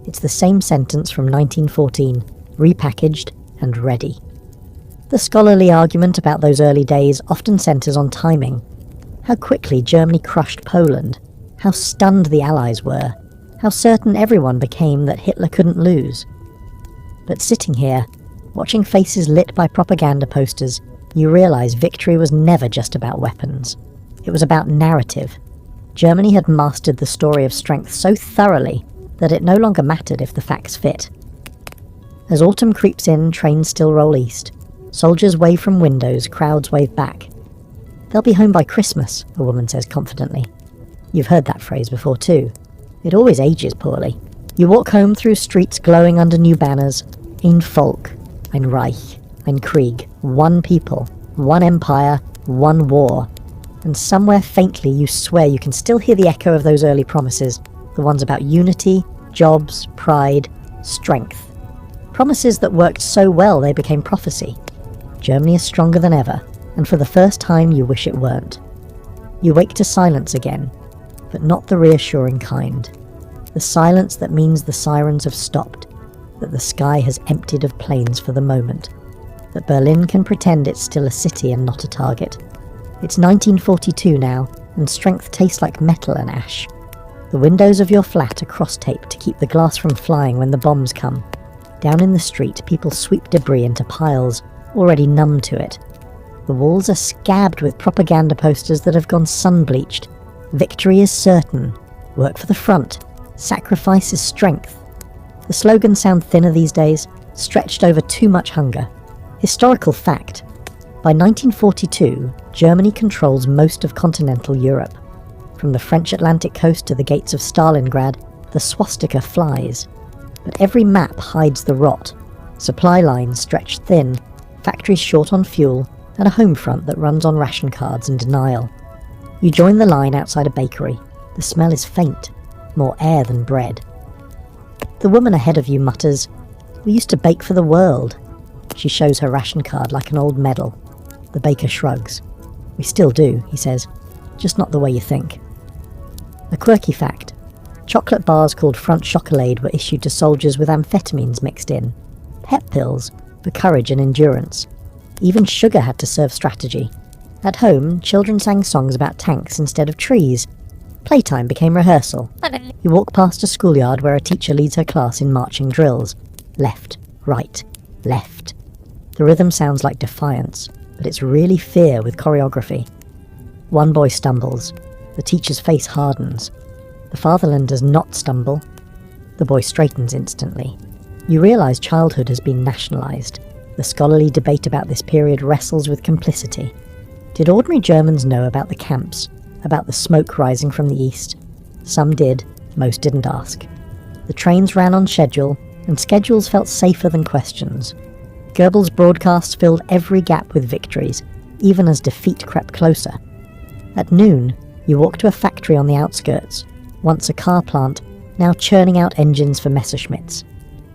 It's the same sentence from 1914, repackaged and ready. The scholarly argument about those early days often centres on timing. How quickly Germany crushed Poland. How stunned the Allies were. How certain everyone became that Hitler couldn't lose. But sitting here, watching faces lit by propaganda posters, you realise victory was never just about weapons. It was about narrative. Germany had mastered the story of strength so thoroughly that it no longer mattered if the facts fit. As autumn creeps in, trains still roll east. Soldiers wave from windows, crowds wave back. "They'll be home by Christmas," a woman says confidently. You've heard that phrase before too. It always ages poorly. You walk home through streets glowing under new banners. Ein Volk, ein Reich, ein Krieg. One people, one empire, one war. And somewhere faintly you swear you can still hear the echo of those early promises. The ones about unity, jobs, pride, strength. Promises that worked so well they became prophecy. Germany is stronger than ever, and for the first time you wish it weren't. You wake to silence again, but not the reassuring kind. The silence that means the sirens have stopped, that the sky has emptied of planes for the moment, that Berlin can pretend it's still a city and not a target. It's 1942 now, and strength tastes like metal and ash. The windows of your flat are cross-taped to keep the glass from flying when the bombs come. Down in the street, people sweep debris into piles, already numb to it. The walls are scabbed with propaganda posters that have gone sun-bleached. Victory is certain. Work for the front. Sacrifice is strength. The slogans sound thinner these days, stretched over too much hunger. Historical fact. By 1942, Germany controls most of continental Europe. From the French Atlantic coast to the gates of Stalingrad, the swastika flies. But every map hides the rot. Supply lines stretched thin, factories short on fuel, and a home front that runs on ration cards and denial. You join the line outside a bakery. The smell is faint, more air than bread. The woman ahead of you mutters, "We used to bake for the world." She shows her ration card like an old medal. The baker shrugs. "We still do," he says, "just not the way you think." A quirky fact. Chocolate bars called Front Chocolade were issued to soldiers with amphetamines mixed in. Pep pills for courage and endurance. Even sugar had to serve strategy. At home, children sang songs about tanks instead of trees. Playtime became rehearsal. You walk past a schoolyard where a teacher leads her class in marching drills. Left, right, left. The rhythm sounds like defiance, but it's really fear with choreography. One boy stumbles. The teacher's face hardens. The fatherland does not stumble. The boy straightens instantly. You realise childhood has been nationalised. The scholarly debate about this period wrestles with complicity. Did ordinary Germans know about the camps, about the smoke rising from the east? Some did, most didn't ask. The trains ran on schedule, and schedules felt safer than questions. Goebbels' broadcasts filled every gap with victories, even as defeat crept closer. At noon, you walk to a factory on the outskirts, once a car plant, now churning out engines for Messerschmitts.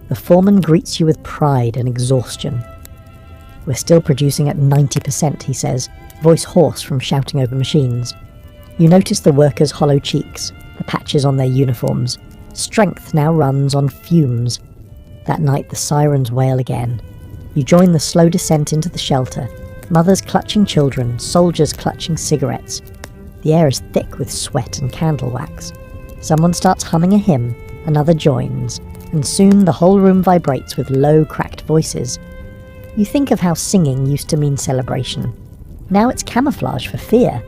The foreman greets you with pride and exhaustion. "We're still producing at 90%, he says, voice hoarse from shouting over machines. You notice the workers' hollow cheeks, the patches on their uniforms. Strength now runs on fumes. That night the sirens wail again. You join the slow descent into the shelter, mothers clutching children, soldiers clutching cigarettes. The air is thick with sweat and candle wax. Someone starts humming a hymn, another joins, and soon the whole room vibrates with low, cracked voices. You think of how singing used to mean celebration. Now it's camouflage for fear.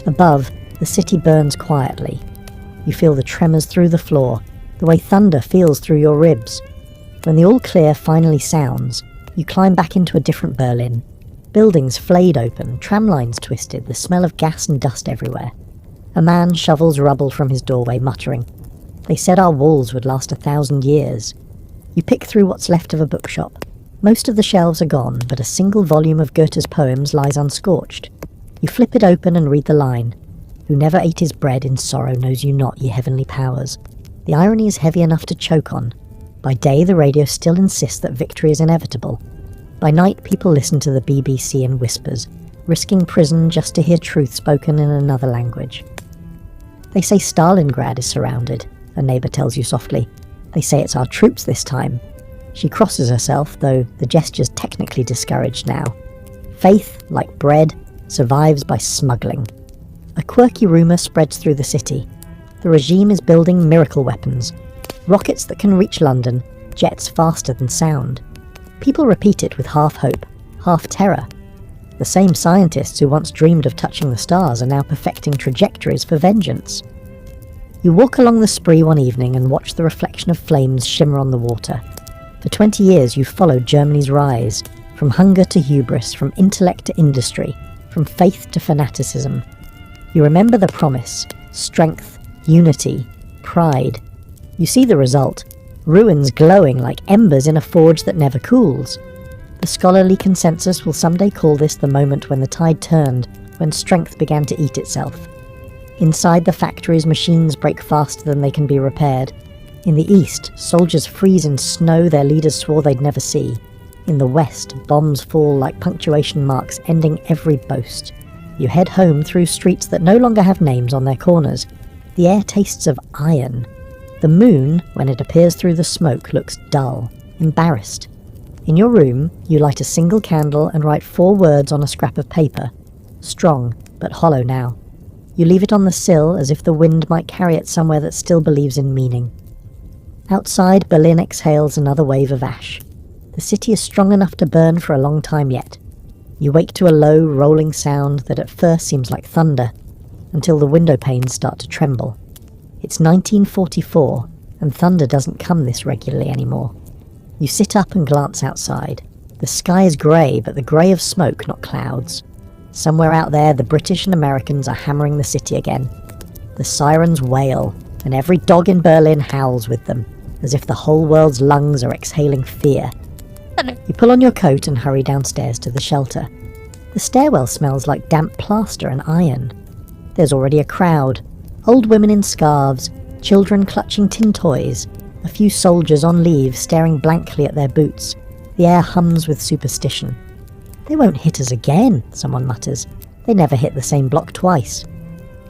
Above, the city burns quietly. You feel the tremors through the floor, the way thunder feels through your ribs. When the all-clear finally sounds, you climb back into a different Berlin. Buildings flayed open, tram lines twisted, the smell of gas and dust everywhere. A man shovels rubble from his doorway, muttering, "They said our walls would last 1,000 years." You pick through what's left of a bookshop. Most of the shelves are gone, but a single volume of Goethe's poems lies unscorched. You flip it open and read the line, "Who never ate his bread in sorrow knows you not, ye heavenly powers." The irony is heavy enough to choke on. By day, the radio still insists that victory is inevitable. By night, people listen to the BBC in whispers, risking prison just to hear truth spoken in another language. "They say Stalingrad is surrounded," a neighbour tells you softly. "They say it's our troops this time." She crosses herself, though the gesture's technically discouraged now. Faith, like bread, survives by smuggling. A quirky rumour spreads through the city. The regime is building miracle weapons. Rockets that can reach London, jets faster than sound. People repeat it with half hope, half terror. The same scientists who once dreamed of touching the stars are now perfecting trajectories for vengeance. You walk along the spree one evening and watch the reflection of flames shimmer on the water. For 20 years you've followed Germany's rise, from hunger to hubris, from intellect to industry, from faith to fanaticism. You remember the promise, strength, unity, pride. You see the result, ruins glowing like embers in a forge that never cools. The scholarly consensus will someday call this the moment when the tide turned, when strength began to eat itself. Inside the factories, machines break faster than they can be repaired. In the east, soldiers freeze in snow their leaders swore they'd never see. In the west, bombs fall like punctuation marks, ending every boast. You head home through streets that no longer have names on their corners. The air tastes of iron. The moon, when it appears through the smoke, looks dull, embarrassed. In your room, you light a single candle and write 4 words on a scrap of paper. Strong, but hollow now. You leave it on the sill as if the wind might carry it somewhere that still believes in meaning. Outside, Berlin exhales another wave of ash. The city is strong enough to burn for a long time yet. You wake to a low, rolling sound that at first seems like thunder, until the window panes start to tremble. It's 1944, and thunder doesn't come this regularly anymore. You sit up and glance outside. The sky is grey, but the grey of smoke, not clouds. Somewhere out there, the British and Americans are hammering the city again. The sirens wail, and every dog in Berlin howls with them, as if the whole world's lungs are exhaling fear. You pull on your coat and hurry downstairs to the shelter. The stairwell smells like damp plaster and iron. There's already a crowd. Old women in scarves, children clutching tin toys. A few soldiers on leave staring blankly at their boots. The air hums with superstition. "They won't hit us again," someone mutters. "They never hit the same block twice."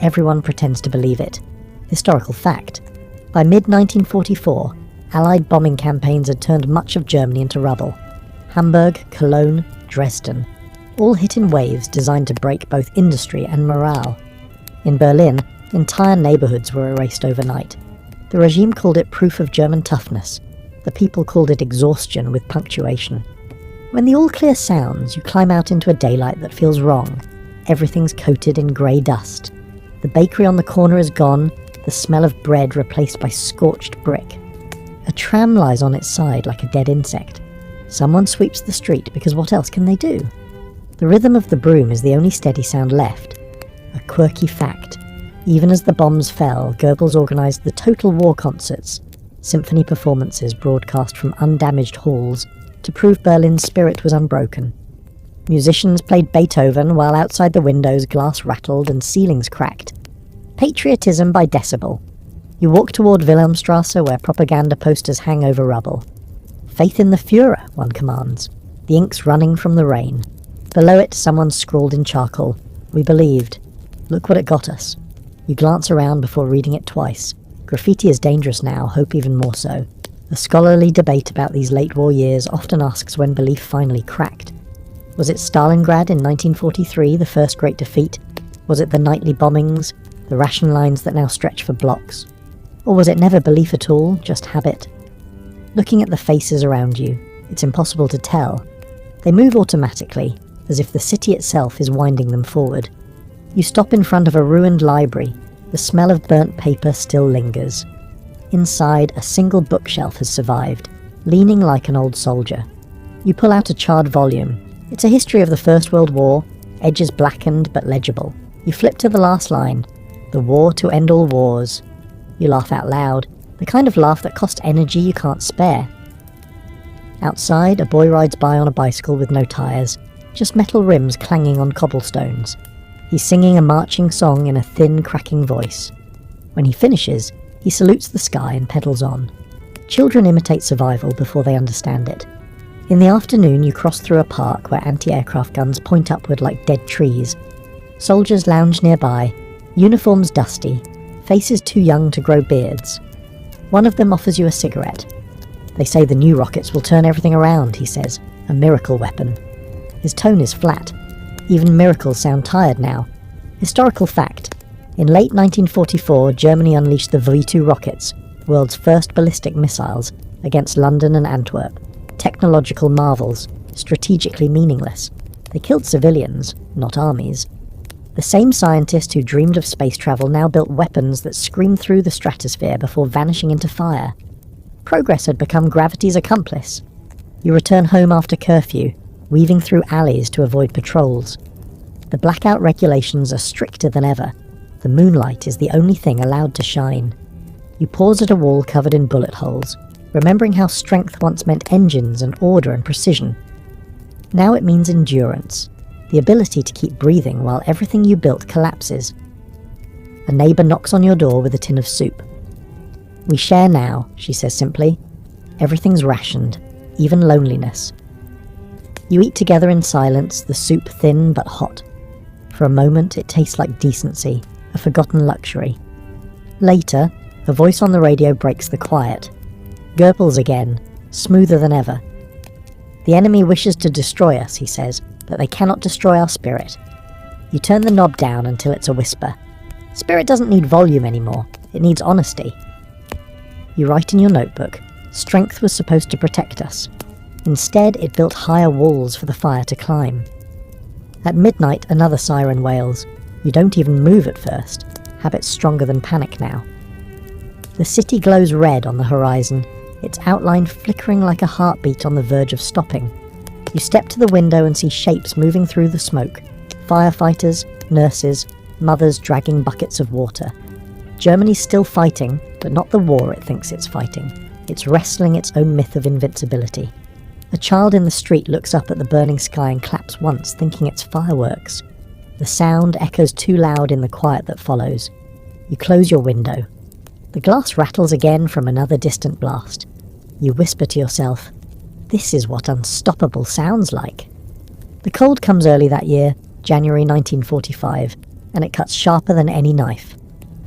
Everyone pretends to believe it. Historical fact. By mid-1944, Allied bombing campaigns had turned much of Germany into rubble. Hamburg, Cologne, Dresden, all hit in waves designed to break both industry and morale. In Berlin, entire neighbourhoods were erased overnight. The regime called it proof of German toughness. The people called it exhaustion with punctuation. When the all-clear sounds, you climb out into a daylight that feels wrong. Everything's coated in grey dust. The bakery on the corner is gone, the smell of bread replaced by scorched brick. A tram lies on its side like a dead insect. Someone sweeps the street because what else can they do? The rhythm of the broom is the only steady sound left. A quirky fact. Even as the bombs fell, Goebbels organised the Total War concerts, symphony performances broadcast from undamaged halls to prove Berlin's spirit was unbroken. Musicians played Beethoven while outside the windows glass rattled and ceilings cracked. Patriotism by decibel. You walk toward Wilhelmstrasse where propaganda posters hang over rubble. "Faith in the Führer," one commands. The ink's running from the rain. Below it, someone scrawled in charcoal, "We believed. Look what it got us." You glance around before reading it twice. Graffiti is dangerous now, hope even more so. The scholarly debate about these late war years often asks when belief finally cracked. Was it Stalingrad in 1943, the first great defeat? Was it the nightly bombings, the ration lines that now stretch for blocks? Or was it never belief at all, just habit? Looking at the faces around you, it's impossible to tell. They move automatically, as if the city itself is winding them forward. You stop in front of a ruined library. The smell of burnt paper still lingers. Inside, a single bookshelf has survived, leaning like an old soldier. You pull out a charred volume. It's a history of the First World War, edges blackened but legible. You flip to the last line, "The war to end all wars." You laugh out loud, the kind of laugh that costs energy you can't spare. Outside, a boy rides by on a bicycle with no tyres, just metal rims clanging on cobblestones. He's singing a marching song in a thin, cracking voice. When he finishes, he salutes the sky and pedals on. Children imitate survival before they understand it. In the afternoon, you cross through a park where anti-aircraft guns point upward like dead trees. Soldiers lounge nearby, uniforms dusty, faces too young to grow beards. One of them offers you a cigarette. "They say the new rockets will turn everything around," he says, "a miracle weapon." His tone is flat. Even miracles sound tired now. Historical fact. In late 1944, Germany unleashed the V2 rockets, world's first ballistic missiles, against London and Antwerp. Technological marvels, strategically meaningless. They killed civilians, not armies. The same scientist who dreamed of space travel now built weapons that screamed through the stratosphere before vanishing into fire. Progress had become gravity's accomplice. You return home after curfew, weaving through alleys to avoid patrols. The blackout regulations are stricter than ever. The moonlight is the only thing allowed to shine. You pause at a wall covered in bullet holes, remembering how strength once meant engines and order and precision. Now it means endurance, the ability to keep breathing while everything you built collapses. A neighbour knocks on your door with a tin of soup. "We share now," she says simply. "Everything's rationed, even loneliness." You eat together in silence, the soup thin but hot. For a moment, it tastes like decency, a forgotten luxury. Later, a voice on the radio breaks the quiet. Goebbels again, smoother than ever. "The enemy wishes to destroy us," he says, "but they cannot destroy our spirit." You turn the knob down until it's a whisper. Spirit doesn't need volume anymore, it needs honesty. You write in your notebook, "Strength was supposed to protect us." Instead, it built higher walls for the fire to climb. At midnight, another siren wails. You don't even move at first. Habit's stronger than panic now. The city glows red on the horizon, its outline flickering like a heartbeat on the verge of stopping. You step to the window and see shapes moving through the smoke. Firefighters, nurses, mothers dragging buckets of water. Germany's still fighting, but not the war it thinks it's fighting. It's wrestling its own myth of invincibility. A child in the street looks up at the burning sky and claps once, thinking it's fireworks. The sound echoes too loud in the quiet that follows. You close your window. The glass rattles again from another distant blast. You whisper to yourself, "This is what unstoppable sounds like." The cold comes early that year, January 1945, and it cuts sharper than any knife.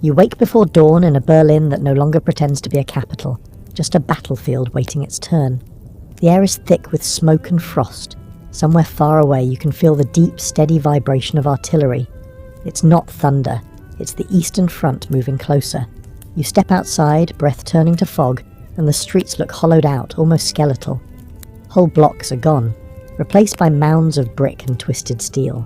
You wake before dawn in a Berlin that no longer pretends to be a capital, just a battlefield waiting its turn. The air is thick with smoke and frost. Somewhere far away you can feel the deep, steady vibration of artillery. It's not thunder, it's the Eastern Front moving closer. You step outside, breath turning to fog, and the streets look hollowed out, almost skeletal. Whole blocks are gone, replaced by mounds of brick and twisted steel.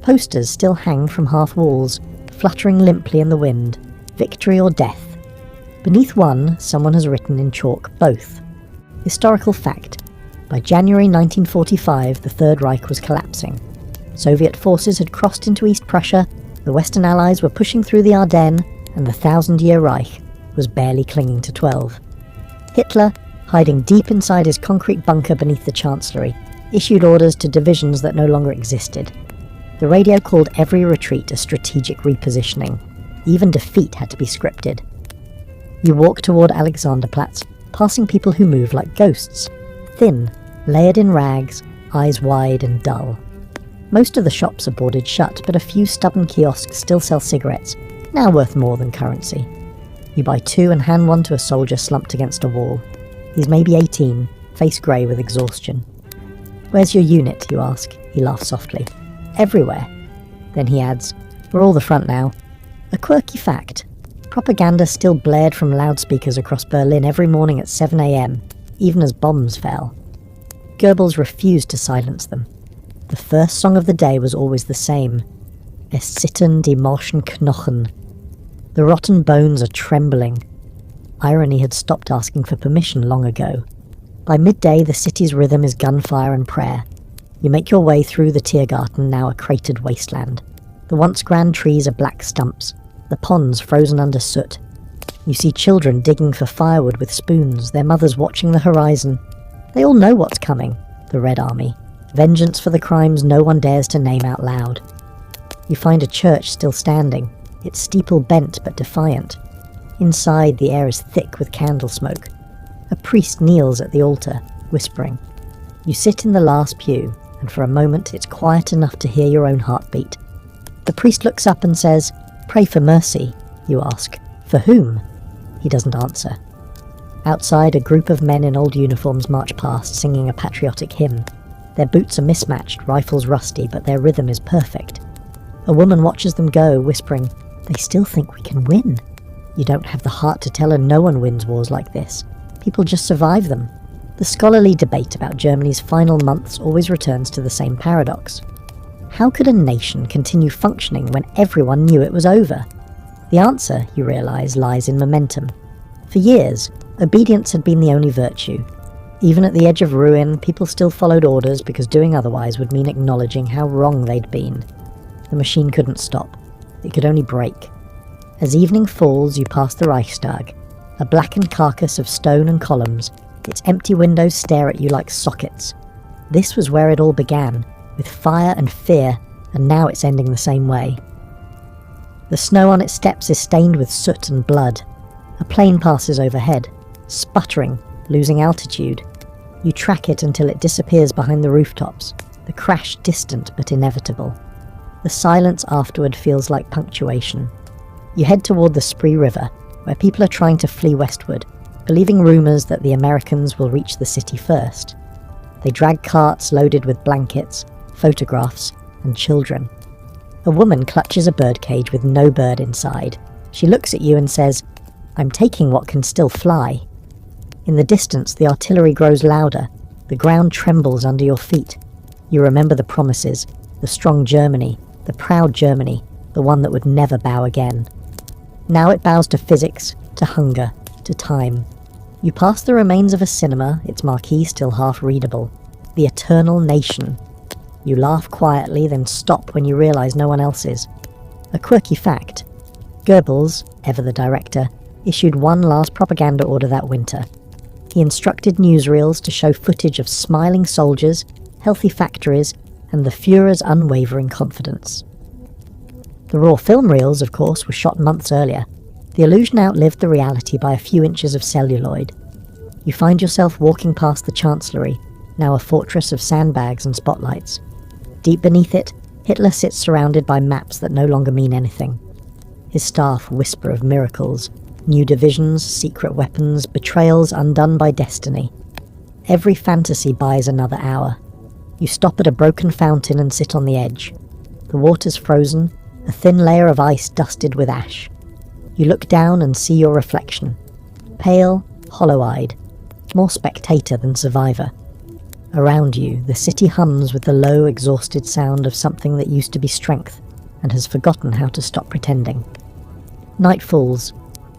Posters still hang from half walls, fluttering limply in the wind, victory or death. Beneath one, someone has written in chalk both. Historical fact: by January 1945, the Third Reich was collapsing. Soviet forces had crossed into East Prussia, the Western Allies were pushing through the Ardennes, and the 1,000-year Reich was barely clinging to 12. Hitler, hiding deep inside his concrete bunker beneath the Chancellery, issued orders to divisions that no longer existed. The radio called every retreat a strategic repositioning. Even defeat had to be scripted. You walk toward Alexanderplatz, passing people who move like ghosts, thin, layered in rags, eyes wide and dull. Most of the shops are boarded shut, but a few stubborn kiosks still sell cigarettes, now worth more than currency. You buy two and hand one to a soldier slumped against a wall. He's maybe 18, face grey with exhaustion. "Where's your unit?" you ask. He laughs softly. "Everywhere." Then he adds, "We're all the front now." A quirky fact: propaganda still blared from loudspeakers across Berlin every morning at 7 a.m, even as bombs fell. Goebbels refused to silence them. The first song of the day was always the same: Es zittern die morschen Knochen. The rotten bones are trembling. Irony had stopped asking for permission long ago. By midday, the city's rhythm is gunfire and prayer. You make your way through the Tiergarten, now a cratered wasteland. The once grand trees are black stumps, the ponds frozen under soot. You see children digging for firewood with spoons, their mothers watching the horizon. They all know what's coming: the Red Army. Vengeance for the crimes no one dares to name out loud. You find a church still standing, its steeple bent but defiant. Inside, the air is thick with candle smoke. A priest kneels at the altar, whispering. You sit in the last pew, and for a moment it's quiet enough to hear your own heartbeat. The priest looks up and says, "Pray for mercy." You ask, "For whom?" He doesn't answer. Outside, a group of men in old uniforms march past, singing a patriotic hymn. Their boots are mismatched, rifles rusty, but their rhythm is perfect. A woman watches them go, whispering, "They still think we can win." You don't have the heart to tell her no one wins wars like this. People just survive them. The scholarly debate about Germany's final months always returns to the same paradox. How could a nation continue functioning when everyone knew it was over? The answer, you realise, lies in momentum. For years, obedience had been the only virtue. Even at the edge of ruin, people still followed orders because doing otherwise would mean acknowledging how wrong they'd been. The machine couldn't stop. It could only break. As evening falls, you pass the Reichstag, a blackened carcass of stone and columns. Its empty windows stare at you like sockets. This was where it all began, with fire and fear, and now it's ending the same way. The snow on its steps is stained with soot and blood. A plane passes overhead, sputtering, losing altitude. You track it until it disappears behind the rooftops, the crash distant but inevitable. The silence afterward feels like punctuation. You head toward the Spree River, where people are trying to flee westward, believing rumours that the Americans will reach the city first. They drag carts loaded with blankets, photographs, and children. A woman clutches a birdcage with no bird inside. She looks at you and says, "I'm taking what can still fly." In the distance, the artillery grows louder. The ground trembles under your feet. You remember the promises, the strong Germany, the proud Germany, the one that would never bow again. Now it bows to physics, to hunger, to time. You pass the remains of a cinema, its marquee still half readable. The Eternal Nation. You laugh quietly, then stop when you realise no one else is. A quirky fact: Goebbels, ever the director, issued one last propaganda order that winter. He instructed newsreels to show footage of smiling soldiers, healthy factories, and the Führer's unwavering confidence. The raw film reels, of course, were shot months earlier. The illusion outlived the reality by a few inches of celluloid. You find yourself walking past the Chancellery, now a fortress of sandbags and spotlights. Deep beneath it, Hitler sits surrounded by maps that no longer mean anything. His staff whisper of miracles, new divisions, secret weapons, betrayals undone by destiny. Every fantasy buys another hour. You stop at a broken fountain and sit on the edge. The water's frozen, a thin layer of ice dusted with ash. You look down and see your reflection. Pale, hollow-eyed, more spectator than survivor. Around you, the city hums with the low, exhausted sound of something that used to be strength and has forgotten how to stop pretending. Night falls.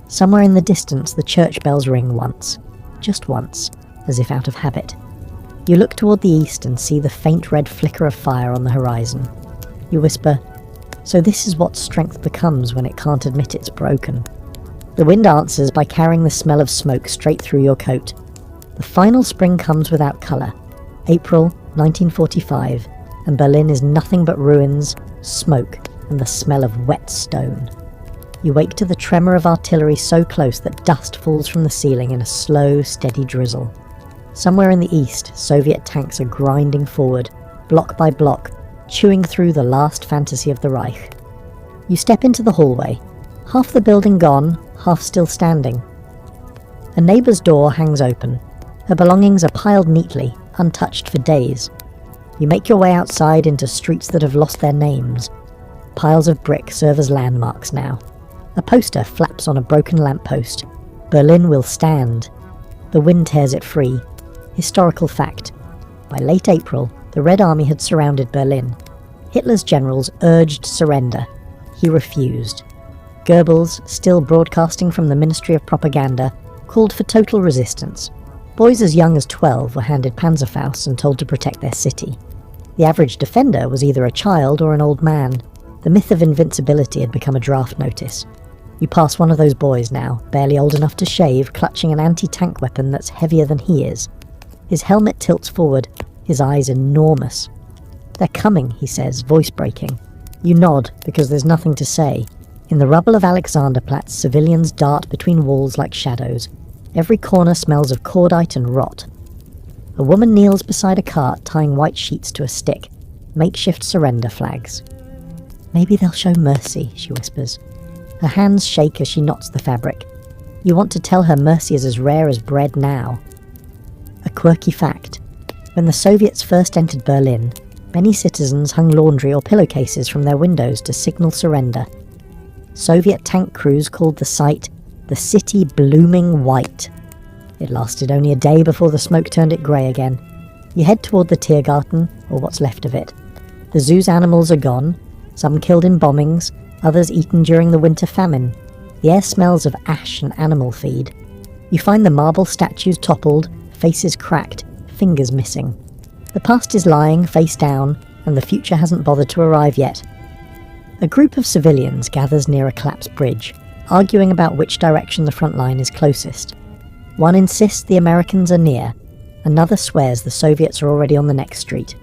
Somewhere in the distance, the church bells ring once. Just once, as if out of habit. You look toward the east and see the faint red flicker of fire on the horizon. You whisper, "So this is what strength becomes when it can't admit it's broken." The wind answers by carrying the smell of smoke straight through your coat. The final spring comes without colour. April 1945, and Berlin is nothing but ruins, smoke, and the smell of wet stone. You wake to the tremor of artillery so close that dust falls from the ceiling in a slow, steady drizzle. Somewhere in the east, Soviet tanks are grinding forward, block by block, chewing through the last fantasy of the Reich. You step into the hallway, half the building gone, half still standing. A neighbour's door hangs open. Her belongings are piled neatly, untouched for days. You make your way outside into streets that have lost their names. Piles of brick serve as landmarks now. A poster flaps on a broken lamppost. Berlin will stand. The wind tears it free. Historical fact. By late April, the Red Army had surrounded Berlin. Hitler's generals urged surrender. He refused. Goebbels, still broadcasting from the Ministry of Propaganda, called for total resistance. Boys as young as 12 were handed Panzerfausts and told to protect their city. The average defender was either a child or an old man. The myth of invincibility had become a draft notice. You pass one of those boys now, barely old enough to shave, clutching an anti-tank weapon that's heavier than he is. His helmet tilts forward, his eyes enormous. "They're coming," he says, voice breaking. You nod, because there's nothing to say. In the rubble of Alexanderplatz, civilians dart between walls like shadows. Every corner smells of cordite and rot. A woman kneels beside a cart, tying white sheets to a stick. Makeshift surrender flags. "Maybe they'll show mercy," she whispers. Her hands shake as she knots the fabric. You want to tell her mercy is as rare as bread now. A quirky fact. When the Soviets first entered Berlin, many citizens hung laundry or pillowcases from their windows to signal surrender. Soviet tank crews called the site the City Blooming White. It lasted only a day before the smoke turned it grey again. You head toward the Tiergarten, or what's left of it. The zoo's animals are gone, some killed in bombings, others eaten during the winter famine. The air smells of ash and animal feed. You find the marble statues toppled, faces cracked, fingers missing. The past is lying face down, and the future hasn't bothered to arrive yet. A group of civilians gathers near a collapsed bridge, arguing about which direction the front line is closest. One insists the Americans are near, another swears the Soviets are already on the next street.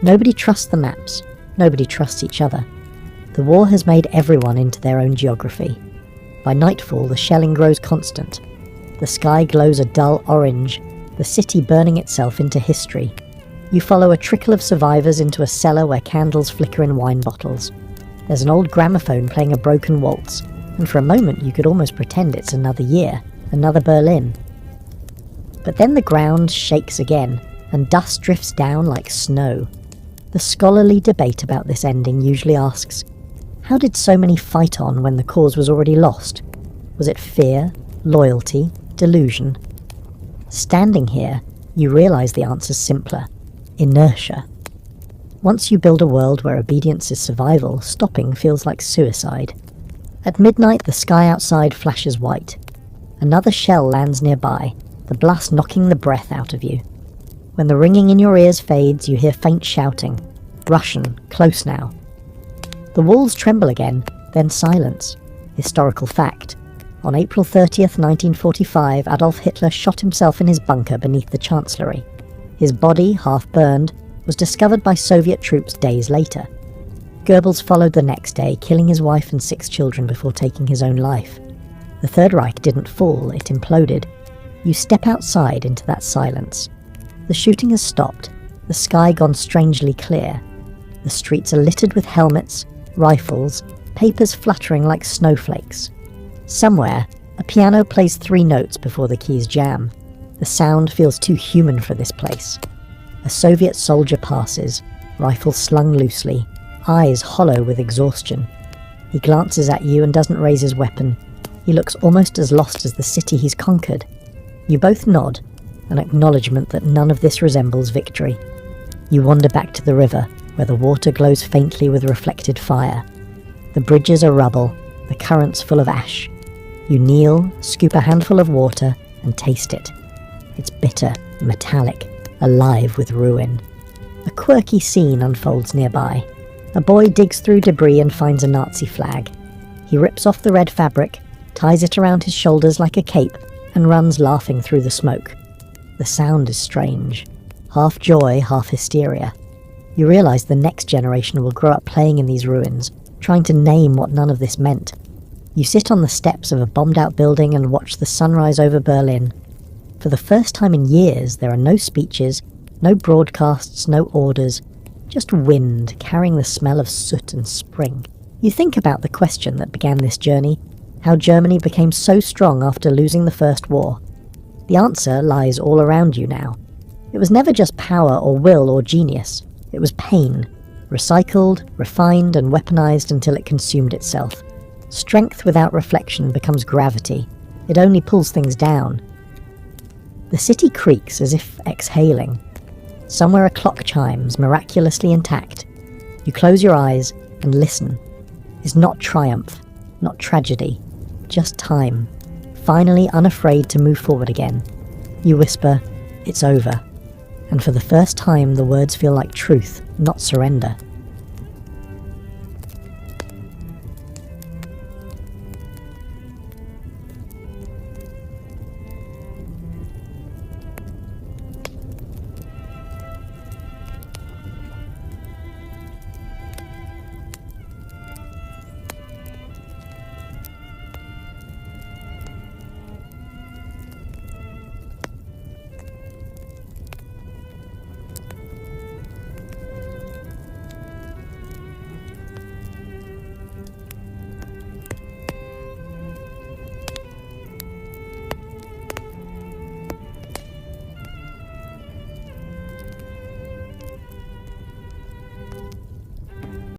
Nobody trusts the maps, nobody trusts each other. The war has made everyone into their own geography. By nightfall, the shelling grows constant. The sky glows a dull orange, the city burning itself into history. You follow a trickle of survivors into a cellar where candles flicker in wine bottles. There's an old gramophone playing a broken waltz, and for a moment you could almost pretend it's another year, another Berlin. But then the ground shakes again, and dust drifts down like snow. The scholarly debate about this ending usually asks, how did so many fight on when the cause was already lost? Was it fear, loyalty, delusion? Standing here, you realise the answer's simpler. Inertia. Once you build a world where obedience is survival, stopping feels like suicide. At midnight, the sky outside flashes white. Another shell lands nearby, the blast knocking the breath out of you. When the ringing in your ears fades, you hear faint shouting. Russian, close now. The walls tremble again, then silence. Historical fact. On April 30th, 1945, Adolf Hitler shot himself in his bunker beneath the Chancellery. His body, half burned, was discovered by Soviet troops days later. Goebbels followed the next day, killing his wife and 6 children before taking his own life. The Third Reich didn't fall, it imploded. You step outside into that silence. The shooting has stopped, the sky gone strangely clear. The streets are littered with helmets, rifles, papers fluttering like snowflakes. Somewhere, a piano plays 3 notes before the keys jam. The sound feels too human for this place. A Soviet soldier passes, rifle slung loosely, eyes hollow with exhaustion. He glances at you and doesn't raise his weapon. He looks almost as lost as the city he's conquered. You both nod, an acknowledgement that none of this resembles victory. You wander back to the river, where the water glows faintly with reflected fire. The bridges are rubble, the currents full of ash. You kneel, scoop a handful of water, and taste it. It's bitter, metallic, alive with ruin. A quirky scene unfolds nearby. A boy digs through debris and finds a Nazi flag. He rips off the red fabric, ties it around his shoulders like a cape, and runs laughing through the smoke. The sound is strange. Half joy, half hysteria. You realise the next generation will grow up playing in these ruins, trying to name what none of this meant. You sit on the steps of a bombed-out building and watch the sunrise over Berlin. For the first time in years, there are no speeches, no broadcasts, no orders, just wind carrying the smell of soot and spring. You think about the question that began this journey, how Germany became so strong after losing the First War. The answer lies all around you now. It was never just power or will or genius. It was pain, recycled, refined, and weaponized until it consumed itself. Strength without reflection becomes gravity. It only pulls things down. The city creaks as if exhaling. Somewhere a clock chimes, miraculously intact. You close your eyes and listen. It's not triumph, not tragedy, just time, finally unafraid to move forward again. You whisper, "It's over." And for the first time, the words feel like truth, not surrender.